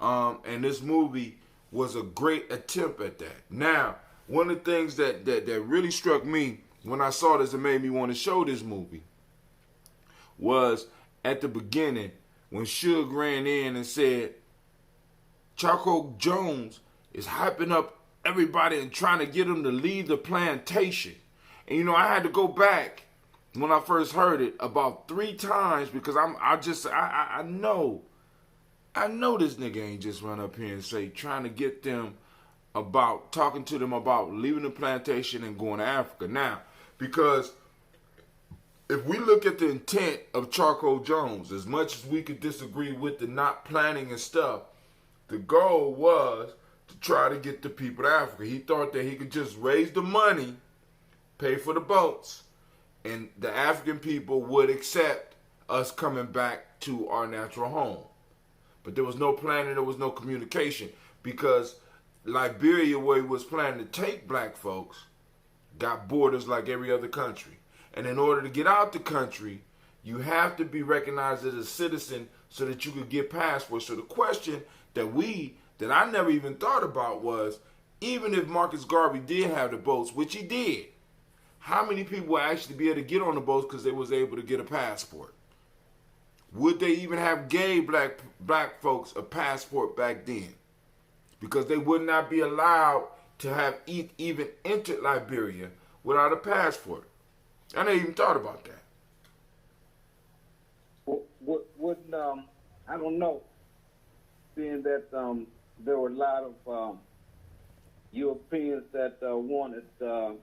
And this movie was a great attempt at that. Now, one of the things that really struck me when I saw this and made me want to show this movie was at the beginning when Suge ran in and said, Charcoal Jones is hyping up everybody and trying to get them to leave the plantation. And I had to go back when I first heard it about 3 times because I know this nigga ain't just run up here and say trying to get them talking to them about leaving the plantation and going to Africa. Now, because if we look at the intent of Charcoal Jones, as much as we could disagree with the not planning and stuff, the goal was to try to get the people to Africa. He thought that he could just raise the money, pay for the boats, and the African people would accept us coming back to our natural home. But there was no planning, there was no communication, because Liberia, where he was planning to take black folks, got borders like every other country. And in order to get out the country, you have to be recognized as a citizen so that you could get passports. So the question that I never even thought about was, even if Marcus Garvey did have the boats, which he did, how many people would actually be able to get on the boats because they was able to get a passport? Would they even have gay black folks a passport back then? Because they would not be allowed to have even entered Liberia without a passport. I never even thought about that. I don't know. Seeing that there were a lot of Europeans that wanted to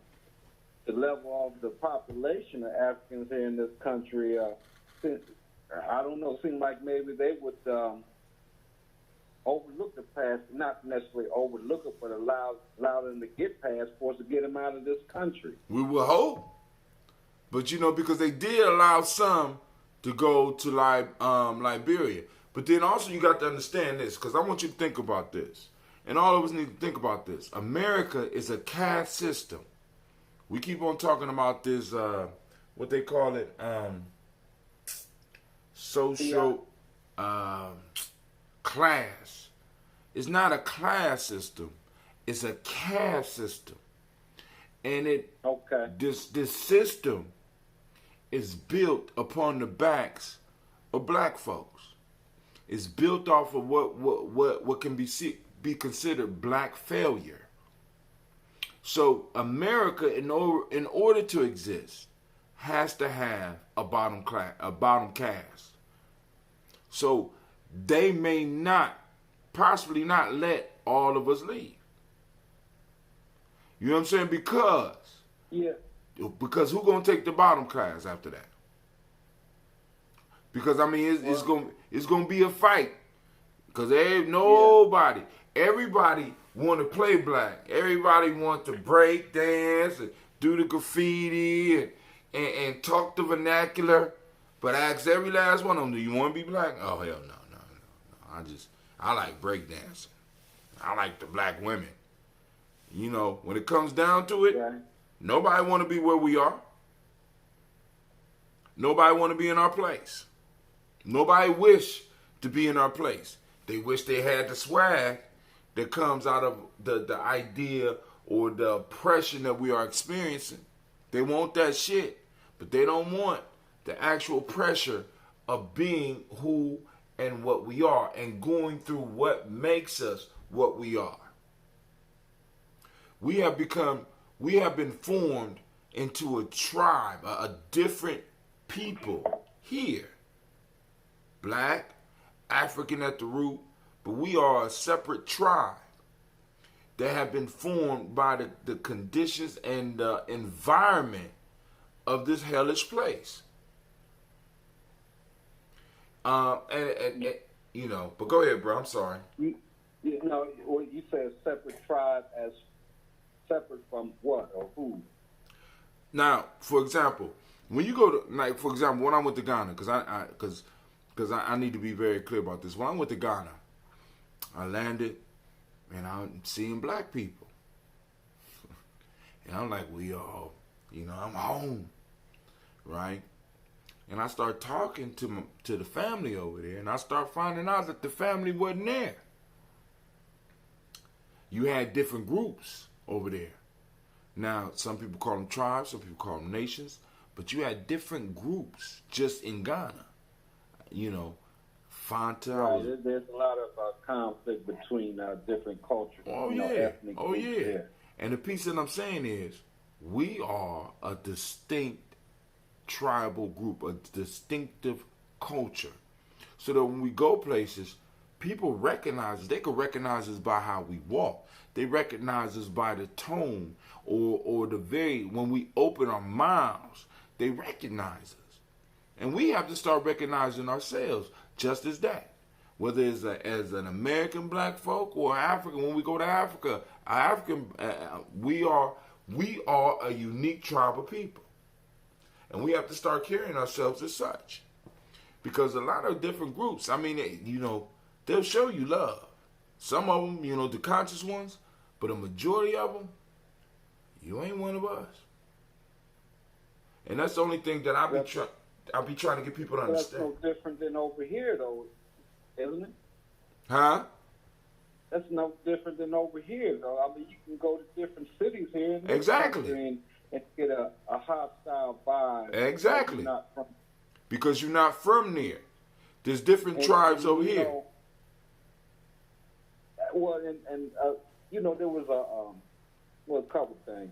level off the population of Africans here in this country. I don't know. It seemed like maybe they would overlook the past, not necessarily overlook it, but allow them to get passports to get them out of this country. We will hope. But, because they did allow some to go to Liberia. But then also you got to understand this, because I want you to think about this. And all of us need to think about this. America is a caste system. We keep on talking about this, what they call it, social class. It's not a class system. It's a caste system. And this system is built upon the backs of black folks. It's built off of what can be considered black failure. So America, in order to exist, has to have a bottom caste. So they may possibly not let all of us leave. You know what I'm saying? Because who's gonna take the bottom class after that? Because it's gonna be a fight. Because everybody want to play black. Everybody want to break dance and do the graffiti and talk the vernacular. But ask every last one of them, do you want to be black? Oh hell no. I like break dancing. I like the black women. When it comes down to it, nobody want to be where we are. Nobody want to be in our place. Nobody wish to be in our place. They wish they had the swag that comes out of the idea or the oppression that we are experiencing. They want that shit, but they don't want the actual pressure of being who and what we are and going through what makes us what we are. We have been formed into a tribe, a different people here. Black, African at the root, but we are a separate tribe that have been formed by the conditions and the environment of this hellish place. And you know, but go ahead, bro. I'm sorry. You know, what you say a separate tribe as separate from what or who? Now, for example, when you go to, like, for example, when I went to Ghana, because I need to be very clear about this. When I went to Ghana, I landed, and I'm seeing black people, and I'm like, we all, you know, I'm home, right? And I start talking to the family over there, and I start finding out that the family wasn't there. You had different groups over there. Now, some people call them tribes, some people call them nations, but you had different groups just in Ghana. You know, Fanta. Right, there's a lot of conflict between different cultures. Oh, you know, yeah. ethnic Oh, groups yeah. there. And the piece that I'm saying is, we are a distinct tribal group, a distinctive culture. So that when we go places, people recognize us. They can recognize us by how we walk. They recognize us by the tone or the very, when we open our mouths, they recognize us. And we have to start recognizing ourselves just as that. Whether it's as an American black folk or African, when we go to Africa, we are a unique tribe of people. And we have to start carrying ourselves as such. Because a lot of different groups, I mean, you know, they'll show you love. Some of them, you know, the conscious ones, but a majority of them, you ain't one of us. And that's the only thing that I'll be trying to get people to understand. That's no different than over here, though, isn't it? Huh? That's no different than over here, though. I mean, you can go to different cities here in this Exactly. country and get a hostile vibe. Exactly. Because you're not from there. There's different tribes over here. Know, well, you know, there was a couple things.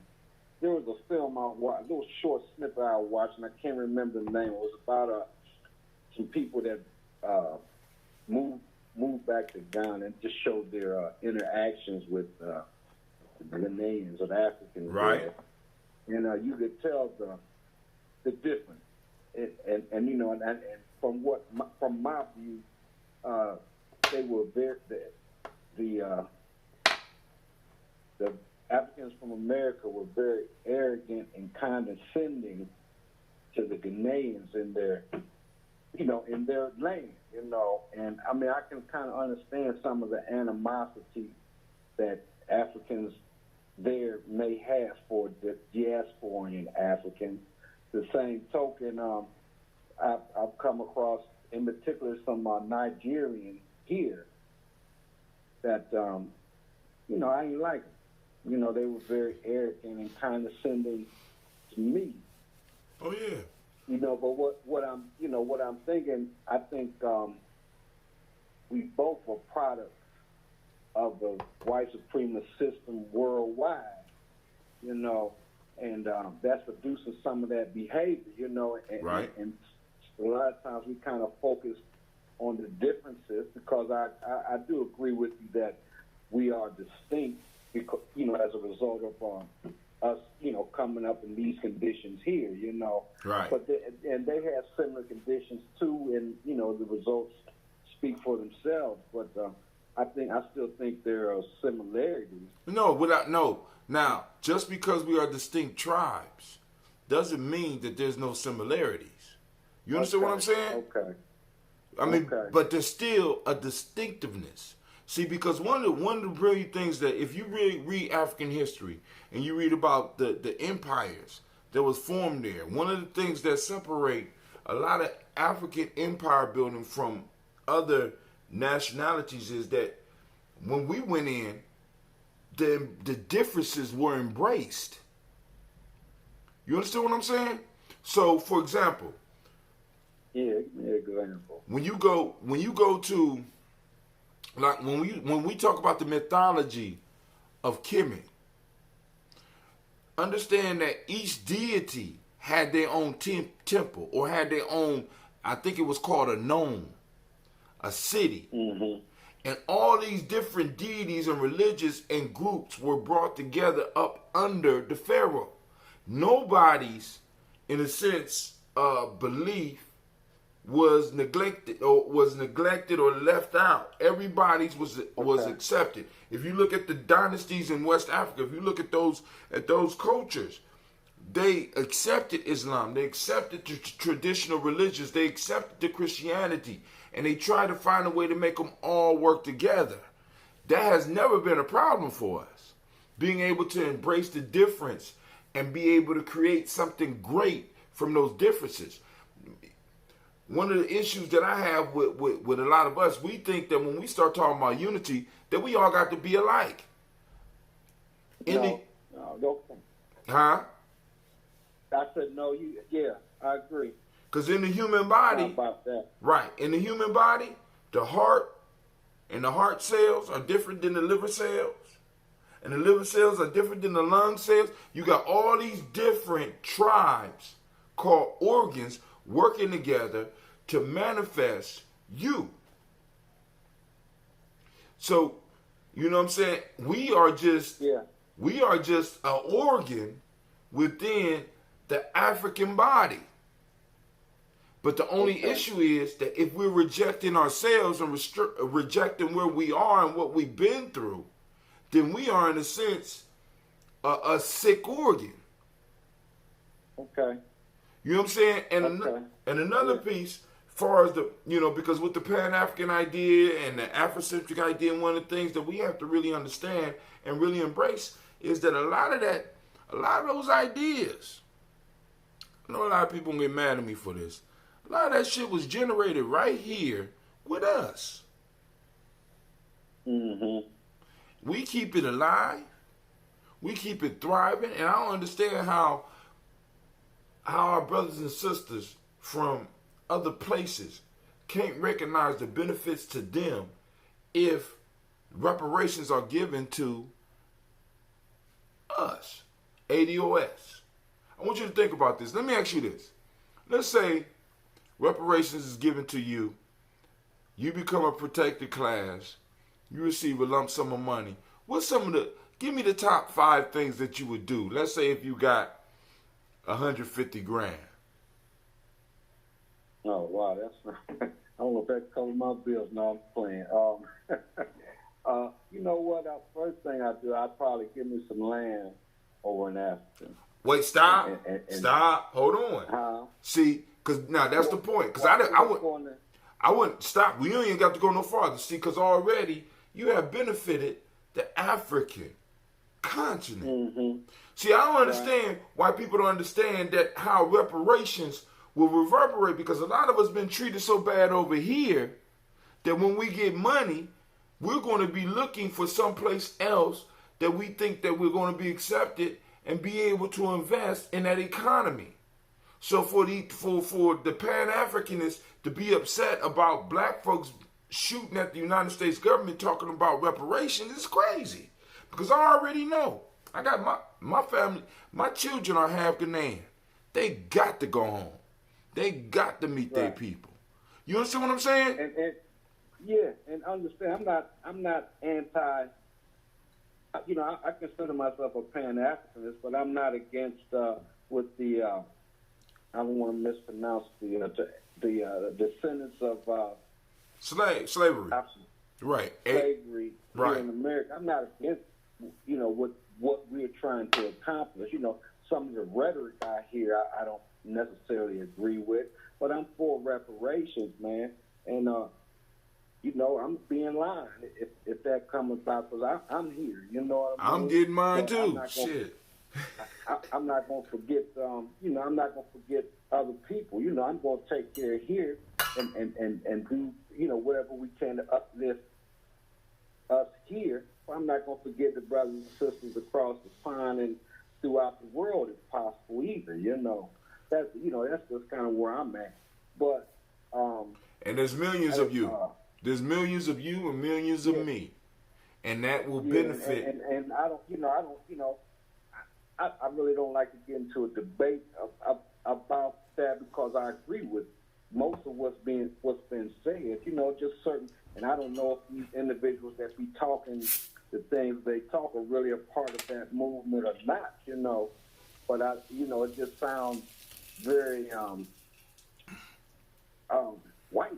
There was a film I watched, a little short snippet I watched, and I can't remember the name. It was about some people that moved back to Ghana and just showed their interactions with the Ghanaians or the Africans. Right. There. And you could tell the difference. And you know, and from my view, they were very the Africans from America were very arrogant and condescending to the Ghanaians in their land, you know. And I mean, I can kind of understand some of the animosity that Africans there may have for the diasporan Africans. The same token, I've come across, in particular, some Nigerians here that, you know, I ain't like them. You know, they were very arrogant and condescending to me. Oh yeah. You know, but what I'm thinking, I think we both are products of the white supremacist system worldwide. You know, and that's producing some of that behavior. You know, right. And a lot of times we kind of focus on the differences because I do agree with you that we are distinct. Because, you know, as a result of us, you know, coming up in these conditions here, you know. Right. But they have similar conditions too, and you know the results speak for themselves. But I still think there are similarities. No. Now, just because we are distinct tribes doesn't mean that there's no similarities. You understand what I'm saying? Okay. I mean, but there's still a distinctiveness. See, because one of the brilliant things that if you really read African history and you read about the empires that was formed there, one of the things that separate a lot of African empire building from other nationalities is that when we went in, the differences were embraced. You understand what I'm saying? So, for example, when you go to, like, when we talk about the mythology of Kemet, understand that each deity had their own temple or had their own, I think it was called a nome, a city. Mm-hmm. And all these different deities and religions and groups were brought together up under the pharaoh. Nobody's in a sense, belief was neglected or left out. Everybody's was accepted. If you look at the dynasties in West Africa, if you look at those cultures, they accepted Islam, they accepted the traditional religions, they accepted the Christianity, and they tried to find a way to make them all work together. That has never been a problem for us. Being able to embrace the difference and be able to create something great from those differences. One of the issues that I have with a lot of us, we think that when we start talking about unity, that we all got to be alike. No, Huh? I said no. I agree. Because in the human body, how about that? Right, in the human body, the heart and the heart cells are different than the liver cells, and the liver cells are different than the lung cells. You got all these different tribes called organs working together to manifest you. So, you know what I'm saying? We are just an organ within the African body. But the only issue is that if we're rejecting ourselves and rejecting where we are and what we've been through, then we are, in a sense, a sick organ. Okay. You know what I'm saying? And another piece, far as because with the Pan-African idea and the Afrocentric idea, one of the things that we have to really understand and really embrace is that a lot of those ideas, I know a lot of people gonna get mad at me for this, a lot of that shit was generated right here with us. Mm-hmm. We keep it alive. We keep it thriving. And I don't understand how our brothers and sisters from other places can't recognize the benefits to them if reparations are given to us, ADOS. I want you to think about this. Let me ask you this. Let's say reparations is given to you. You become a protected class. You receive a lump sum of money. Give me the top 5 things that you would do. Let's say if you got 150 grand. Oh, wow, that's I don't know if that covers my bills. No, I'm playing. You know what? First thing I do, I'd probably give me some land over in Africa. Wait, stop. Stop. Hold on. See, because now that's the point. Because I wouldn't stop. We ain't got to go no farther. See, because already you have benefited the African continent. Mm-hmm. See, I don't understand why people don't understand that how reparations will reverberate, because a lot of us been treated so bad over here that when we get money, we're going to be looking for someplace else that we think that we're going to be accepted and be able to invest in that economy. So for the Pan-Africanists to be upset about black folks shooting at the United States government talking about reparations is crazy. Because I already know. I got my family, my children are half Ghanaian. They got to go home. They got to meet their people. You understand what I'm saying? And understand, I'm not anti, I consider myself a Pan-Africanist, but I'm not against with the I don't want to mispronounce the descendants of slavery. Right. Slavery here in America. I'm not against what we're trying to accomplish. Some of the rhetoric I hear I don't necessarily agree with, but I'm for reparations, man. And I'm being line if that comes about, because I'm here. You know what I mean? I'm getting mine too. Shit. I'm not gonna forget. I'm not gonna forget other people. I'm gonna take care of here and do whatever we can to uplift us here. I'm not gonna forget the brothers and sisters across the pond and throughout the world, if possible, either. That's just kind of where I'm at. But and there's millions of you. There's millions of you and millions of me, and that will benefit. And I don't. I really don't like to get into a debate about that, because I agree with most of what's been said. Just certain, and I don't know if these individuals that be talking the things they talk are really a part of that movement or not. But it just sounds very white,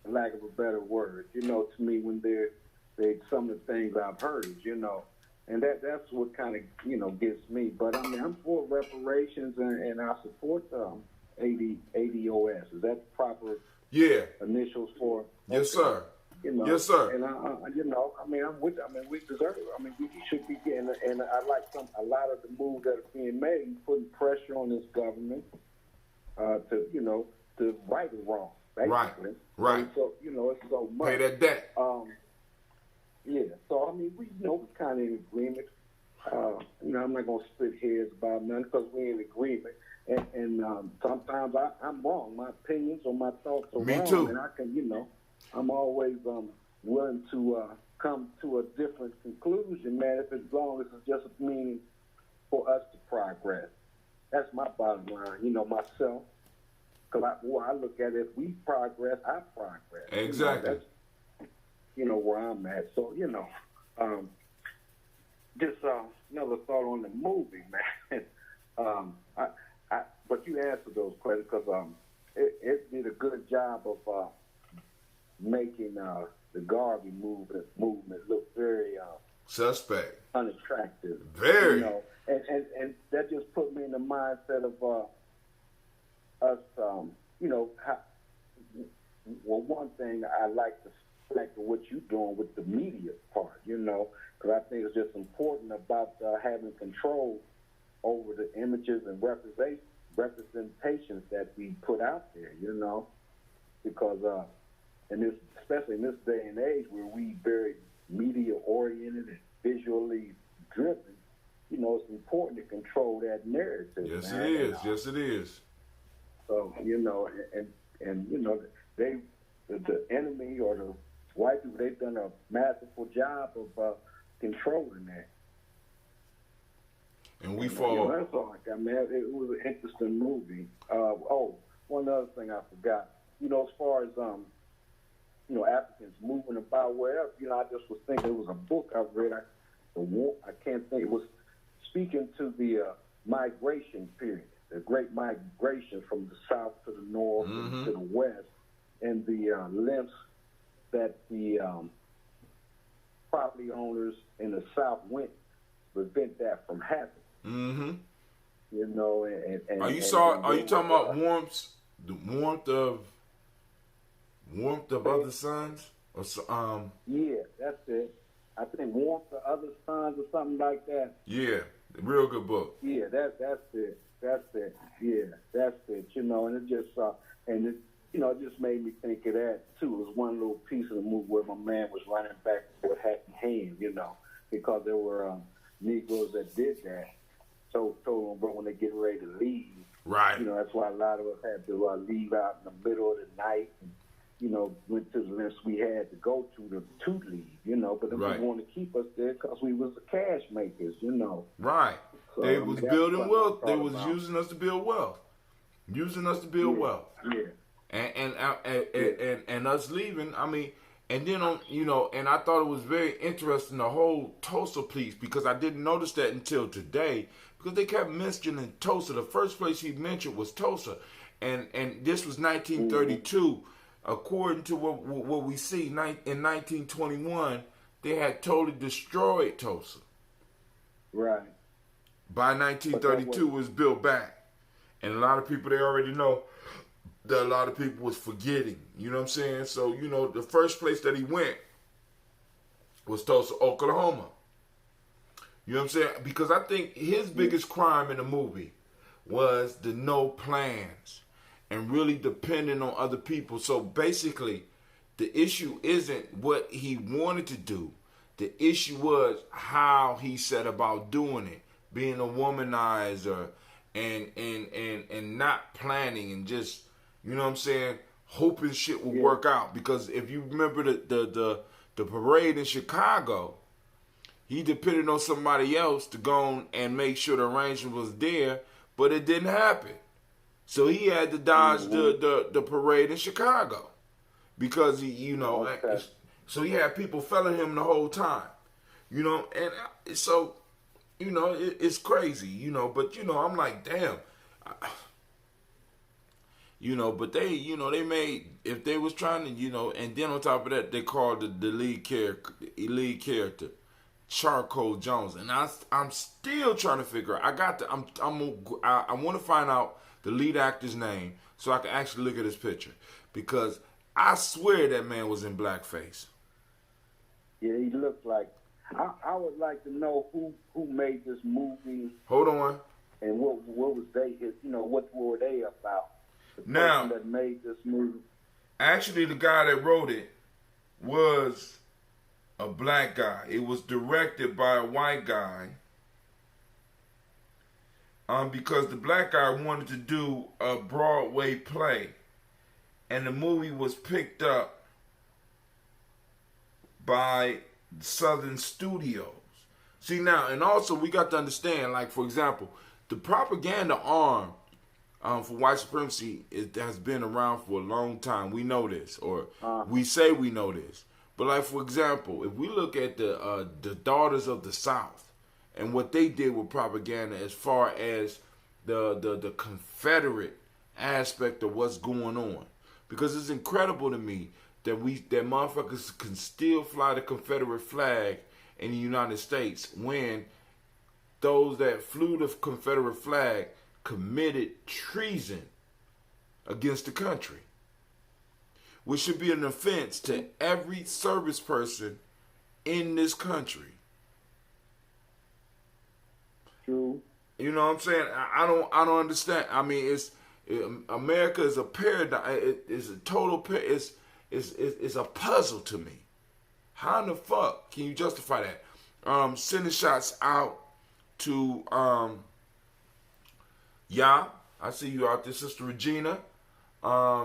for lack of a better word. You know, to me, when they some of the things I've heard, you know, and that's what kind of, you know, gets me. But I mean, I'm for reparations, and I support ADOS. Is that the proper initials for? Yes, sir. You know, yes, sir. And you know, I mean, we deserve it. I mean, we should be getting. And I like a lot of the moves that are being made, putting pressure on this government to, you know, to right and wrong, basically. Right. And so, you know, it's so much. Pay that debt. Yeah. So I mean, we, you know, we're kind of in agreement. You know, I'm not gonna split hairs about nothing because we're in agreement. And sometimes I'm wrong. My opinions or my thoughts are Me wrong, too. and I can, you know, I'm always willing to come to a different conclusion, man. If it's long as it's just meaning for us to progress. That's my bottom line. You know, myself. Because I look at it, if we progress, I progress. Exactly. You know, that's, you know, where I'm at. So, you know, just another thought on the movie, man. But you answered those questions because it did a good job of making the Garvey movement look very suspect, unattractive. Very. You know, and that just put me in the mindset of us, you know, well, one thing I like what you're doing with the media part, you know, because I think it's just important about having control over the images and representations that we put out there, you know, because especially in this day and age where we very media oriented and visually driven, you know, it's important to control that narrative. Yes, man. it is. Yes, it is. So, you know, and you know, the enemy or the white people, they've done a masterful job of controlling that. And we You fall. know, that's all I got, man. It was an interesting movie. One other thing I forgot. You know, as far as you know, Africans moving about wherever. You know, I just was thinking it was a book I read. I can't think. It was speaking to the migration period, the great migration from the south to the north and to the west, and the lengths that the property owners in the south went to prevent that from happening. Mm-hmm. You know, and are you talking about warmth? The warmth of other suns? Or yeah, that's it. I think warmth of other suns or something like that. Yeah, real good book. Yeah, that's it. That's it. Yeah, that's it. You know, and it just you know, it just made me think of that too. It was one little piece of the movie where my man was running back with hat in hand, you know, because there were Negroes that did that. So told them, but when they get ready to leave, right? You know, that's why a lot of us had to leave out in the middle of the night. And, you know, went to the lengths we had to go to leave, you know, but they want to keep us there because we was the cash makers, you know. Right. So, they was building wealth. They was using us to build wealth. Yeah. And us leaving, I mean, and then you know, and I thought it was very interesting, the whole Tulsa piece, because I didn't notice that until today, because they kept mentioning Tulsa. The first place he mentioned was Tulsa. And this was 1932. According to what we see, in 1921, they had totally destroyed Tulsa. Right. By 1932, it was built back. And a lot of people, they already know that a lot of people was forgetting. You know what I'm saying? So, you know, the first place that he went was Tulsa, Oklahoma. You know what I'm saying? Because I think his biggest crime in the movie was the no plans and really depending on other people. So basically, the issue isn't what he wanted to do. The issue was how he set about doing it, being a womanizer and not planning and just, you know what I'm saying, hoping shit will work out. Because if you remember the parade in Chicago, he depended on somebody else to go on and make sure the arrangement was there, but it didn't happen. So he had to dodge the parade in Chicago because he, you know, so he had people felling him the whole time, you know, and so, you know, it's crazy, you know, but, you know, I'm like, damn, But they made, if they was trying to, and then on top of that, they called the lead character Charcoal Jones, and I'm still trying to figure out. I want to find out the lead actor's name so I can actually look at his picture, because I swear that man was in blackface. Yeah, he looked like. I would like to know who made this movie. Hold on. And what was what were they about? The person that made this movie. Actually, the guy that wrote it was a black guy. It was directed by a white guy. Because the black guy wanted to do a Broadway play, and the movie was picked up by Southern Studios. See now, and also we got to understand, like for example, the propaganda arm for white supremacy has been around for a long time. We know this, or we say we know this. But like for example, if we look at the Daughters of the South and what they did with propaganda, as far as the Confederate aspect of what's going on, because it's incredible to me that motherfuckers can still fly the Confederate flag in the United States when those that flew the Confederate flag committed treason against the country, which should be an offense to every service person in this country. True. You know what I'm saying? I don't understand. I mean, America is a paradigm. It's a total. It's a puzzle to me. How in the fuck can you justify that? Sending shots out to I see you out there, Sister Regina.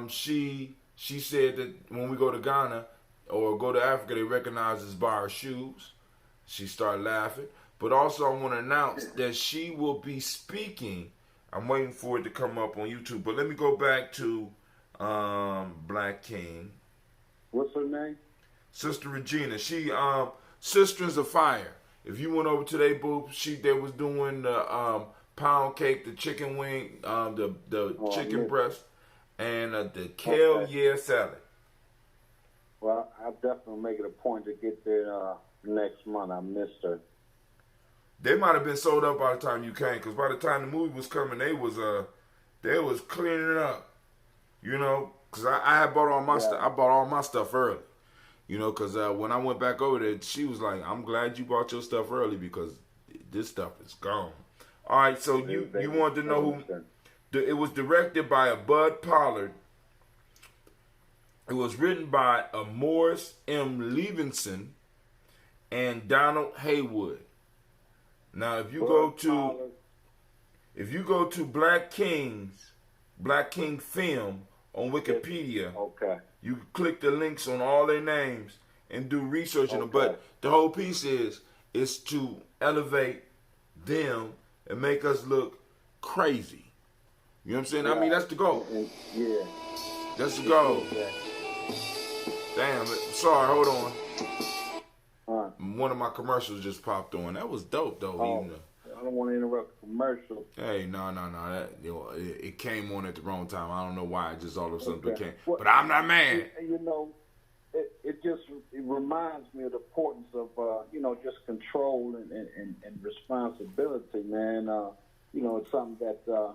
She said that when we go to Ghana or go to Africa, they recognize us by our shoes. She started laughing. But also I want to announce that she will be speaking. I'm waiting for it to come up on YouTube. But let me go back to Black King. What's her name? Sister Regina. She Sisters of Fire. If you went over to their booth, they was doing the pound cake, the chicken wing, the chicken breast, and the kale salad. Well, I'll definitely make it a point to get there next month. I missed her. They might have been sold up by the time you came, because by the time the movie was coming, they was cleaning it up. Because I had bought all my stuff. I bought all my stuff early. Because when I went back over there, she was like, "I'm glad you bought your stuff early because this stuff is gone." All right, so you wanted to know who? It was directed by Bud Pollard. It was written by Morris M. Levinson and Donald Haywood. Now, if you go to Black King Film on Wikipedia, you can click the links on all their names and do research on them. But the whole piece is to elevate them and make us look crazy. You know what I'm saying? I mean, that's the goal. Yeah. That's the goal. Damn it. Sorry, hold on. One of my commercials just popped on. That was dope, though. I don't want to interrupt the commercial. Hey, no. It came on at the wrong time. I don't know why. It just all of a sudden became. But I'm not mad. It reminds me of the importance of just control and responsibility, man. It's something that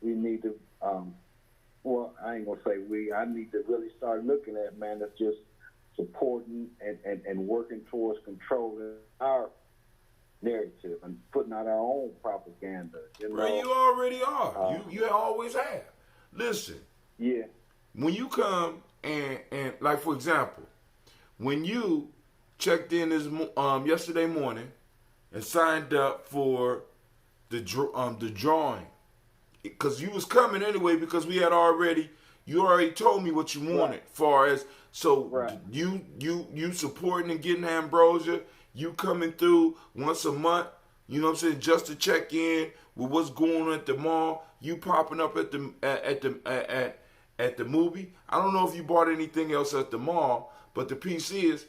we need to. I ain't gonna say we. I need to really start looking at, man. That's just supporting and working towards controlling our narrative and putting out our own propaganda. Bro, you already are. You always have. Listen. Yeah. When you come and like for example, when you checked in this yesterday morning and signed up for the drawing, because you was coming anyway, because you already told me what you wanted, far as you supporting and getting ambrosia, you coming through once a month, you know what I'm saying, just to check in with what's going on at the mall, you popping up at the movie. I don't know if you bought anything else at the mall, but the piece is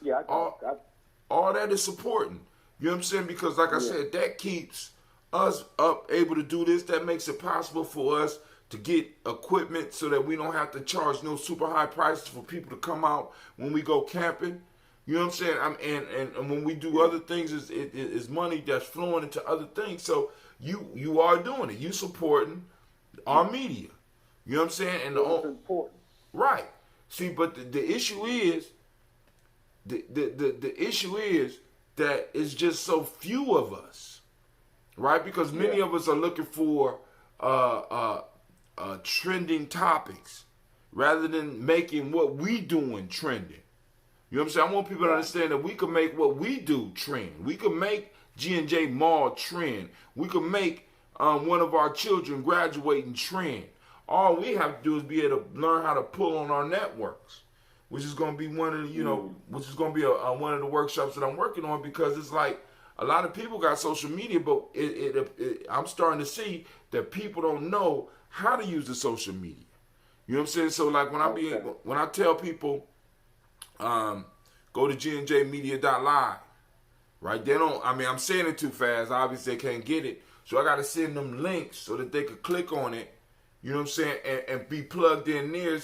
all that is supporting. You know what I'm saying? Because like I said, that keeps us able to do this. That makes it possible for us to get equipment so that we don't have to charge no super high prices for people to come out when we go camping. You know what I'm saying? And when we do other things, it's money that's flowing into other things. So you are doing it. You supporting our media. You know what I'm saying? And it's important. Right. See, but the issue is the issue is that it's just so few of us, right? Because many of us are looking for trending topics rather than making what we doing trending. You know what I'm saying? I want people to understand that we can make what we do trend. We can make GNJ Mall trend. We can make one of our children graduating trend. All we have to do is be able to learn how to pull on our networks, which is going to be one of the, which is going to be one of the workshops that I'm working on, because it's like a lot of people got social media, but I'm starting to see that people don't know how to use the social media. You know what I'm saying? So like when I tell people, go to gnjmedia.live, right? They don't, I'm saying it too fast. Obviously they can't get it. So I got to send them links so that they could click on it. You know what I'm saying? And be plugged in there.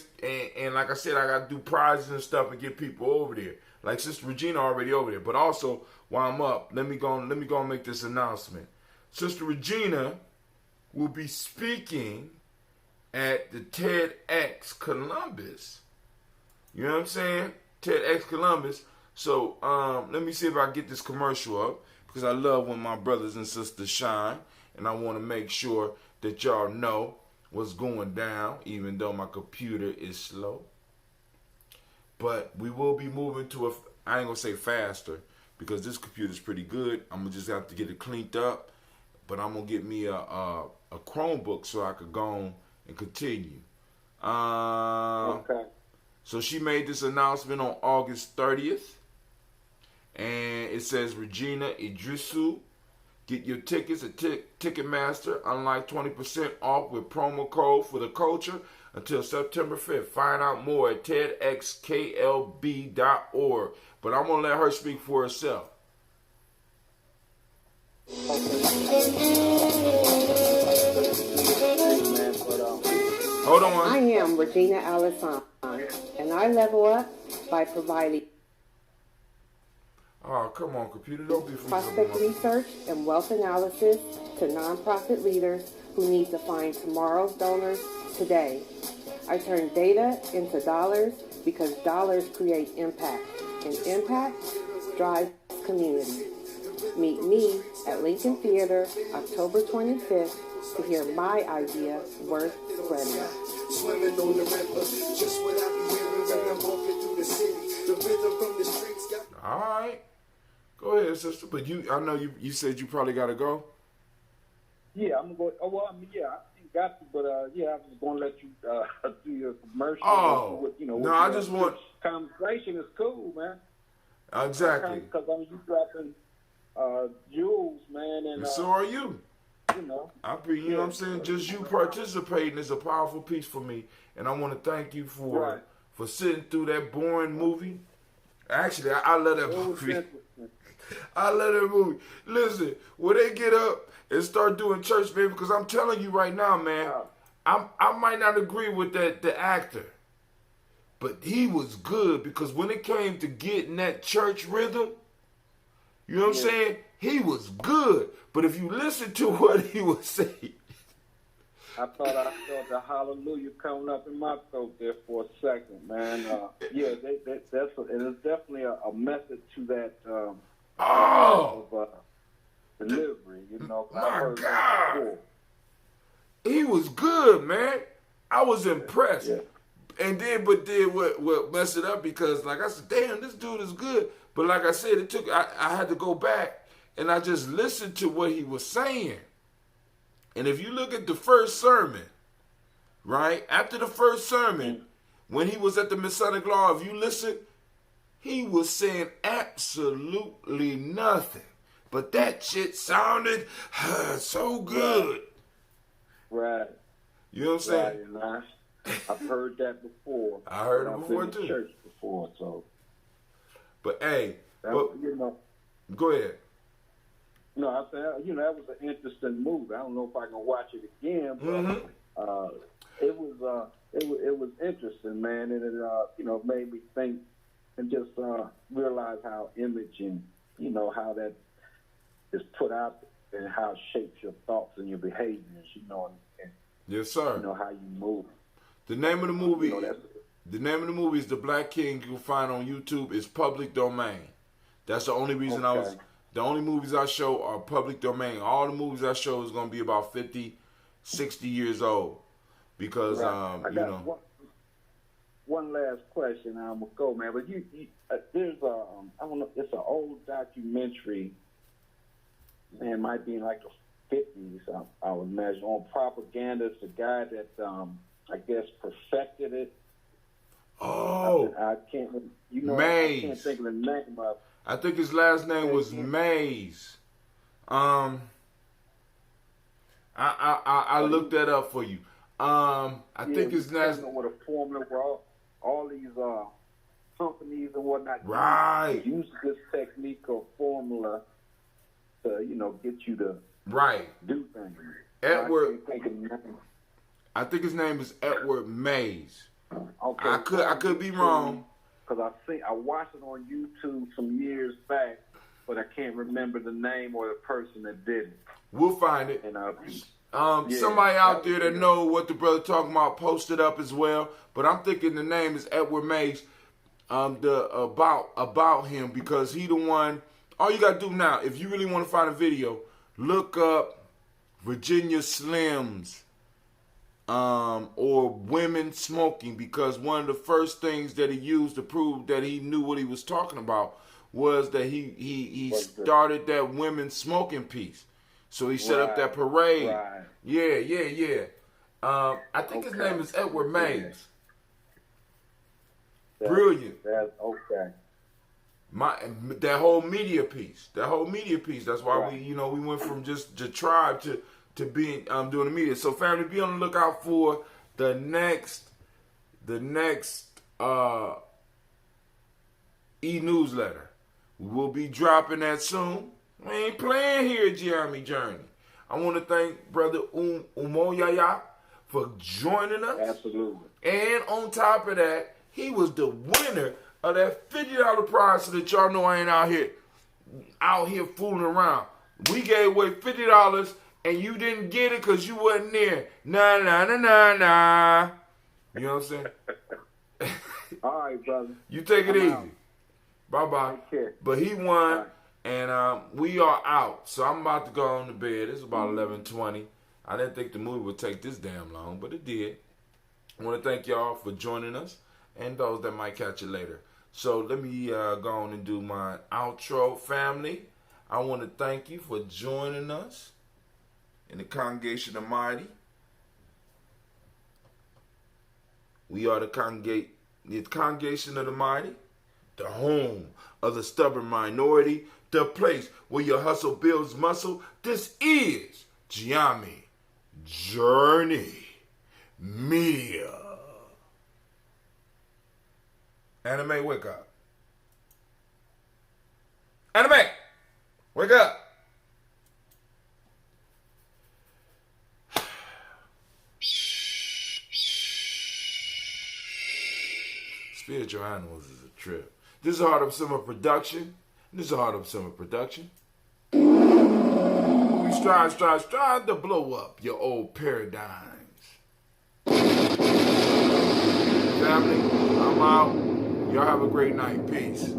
And like I said, I got to do prizes and stuff and get people over there. Like Sister Regina already over there. But also, while I'm up, let me go and make this announcement. Sister Regina will be speaking at the TEDx Columbus. You know what I'm saying? TEDx Columbus. So let me see if I can get this commercial up, because I love when my brothers and sisters shine, and I want to make sure that y'all know what's going down, even though my computer is slow. But we will be moving to I ain't gonna say faster, because this computer's pretty good. I'm gonna just have to get it cleaned up, but I'm gonna get me a Chromebook so I could go on and continue. Okay. So she made this announcement on August 30th. And it says, Regina Idrisu, get your tickets at Ticketmaster. Unlike 20% off with promo code for the culture until September 5th. Find out more at tedxklb.org. But I'm going to let her speak for herself. Hold on. I am Regina Allison, and I level up by providing come on, computer, don't be prospect research and wealth analysis to nonprofit leaders who need to find tomorrow's donors today. I turn data into dollars because dollars create impact, and impact drives community. Meet me at Lincoln Theater October 25th to hear my idea worth spreading. Swimming on the river, just what I be hearing when I'm walking through the city. The rhythm from the streets got. All right. Go ahead, sister. But I know you said you probably got to go. Yeah, I'm going to go. Oh, well, I ain't got to, but I was going to let you do your commercial. Oh, no, I just want. Conversation is cool, man. Exactly. Because you dropping jewels, man. And so are you. You know. You know what I'm saying? Just you participating is a powerful piece for me. And I want to thank you for sitting through that boring movie. Actually, I love that movie. I love that movie. Listen, when they get up and start doing church, baby, because I'm telling you right now, man, I might not agree with the actor, but he was good, because when it came to getting that church rhythm, you know what I'm saying? He was good. But if you listen to what he was saying, I thought I felt the hallelujah coming up in my throat there for a second, man. It is definitely a method to that delivery, My God. He was good, man. I was impressed. Yeah. And then what messed it up, because like I said, damn, this dude is good. But like I said, I had to go back and I just listened to what he was saying. And if you look at the first sermon, right? After the first sermon, when he was at the Masonic Law, if you listen, he was saying absolutely nothing. But that shit sounded so good. Right. You know what I'm saying? Right. I've heard that before. I heard it before, too. I've been to church before, so. But, hey. Go ahead. No, I said, that was an interesting movie. I don't know if I can watch it again, but It was interesting, man, and it made me think and just realize how image and how that is put out and how it shapes your thoughts and your behaviors, and Yes, sir. How you move. The name of the movie, the name of the movie is The Black King. You can find on YouTube. It's public domain. That's the only reason the only movies I show are public domain. All the movies I show is going to be about 50, 60 years old. Because, one last question, I'm going to go, man. But there's I don't know, it's an old documentary, man, it might be in like the 50s, I would imagine, on propaganda. It's a guy that, I guess, perfected it. Oh. I can't, Mays. I can't think of the name of it. I think his last name was Mays. I looked that up for you. I think his last name with a formula where all these companies and whatnot use this technique or formula to get you to do things. Edward. I think his name is Edward Mays. Okay, I could be wrong. Because I watched it on YouTube some years back, but I can't remember the name or the person that did it. We'll find it. And somebody out there that know what the brother talking about, post it up as well. But I'm thinking the name is Edward Mays. About him, because he the one. All you gotta do now, if you really want to find a video, look up Virginia Slims. Or women smoking, because one of the first things that he used to prove that he knew what he was talking about was that he started that women smoking piece. So he set up that parade. Right. Yeah. I think his name is Edward Mays. Brilliant. That's okay. That whole media piece. That's why we went from just the tribe to being doing the media. So family, be on the lookout for the next e-newsletter. We will be dropping that soon. We ain't playing here at Gye-Nyame Journey. I want to thank Brother Umoyaya for joining us. Absolutely. And on top of that, he was the winner of that $50 prize, so that y'all know I ain't out here fooling around. We gave away $50 and you didn't get it because you wasn't there. Nah. You know what I'm saying? All right, brother. You take it easy. Out. Bye-bye. Take care. But he won, and we are out. So I'm about to go on to bed. It's about 11:20. I didn't think the movie would take this damn long, but it did. I want to thank y'all for joining us and those that might catch it later. So let me go on and do my outro, family. I want to thank you for joining us in the Congregation of Mighty. We are the Congregation of the Mighty, the home of the stubborn minority, the place where your hustle builds muscle. This is Gye-Nyame Journey Media. Anime, wake up. Anime, wake up. Spiritual animals is a trip. This is Heart of Summer Production. We strive to blow up your old paradigms. Family, I'm out. Y'all have a great night. Peace.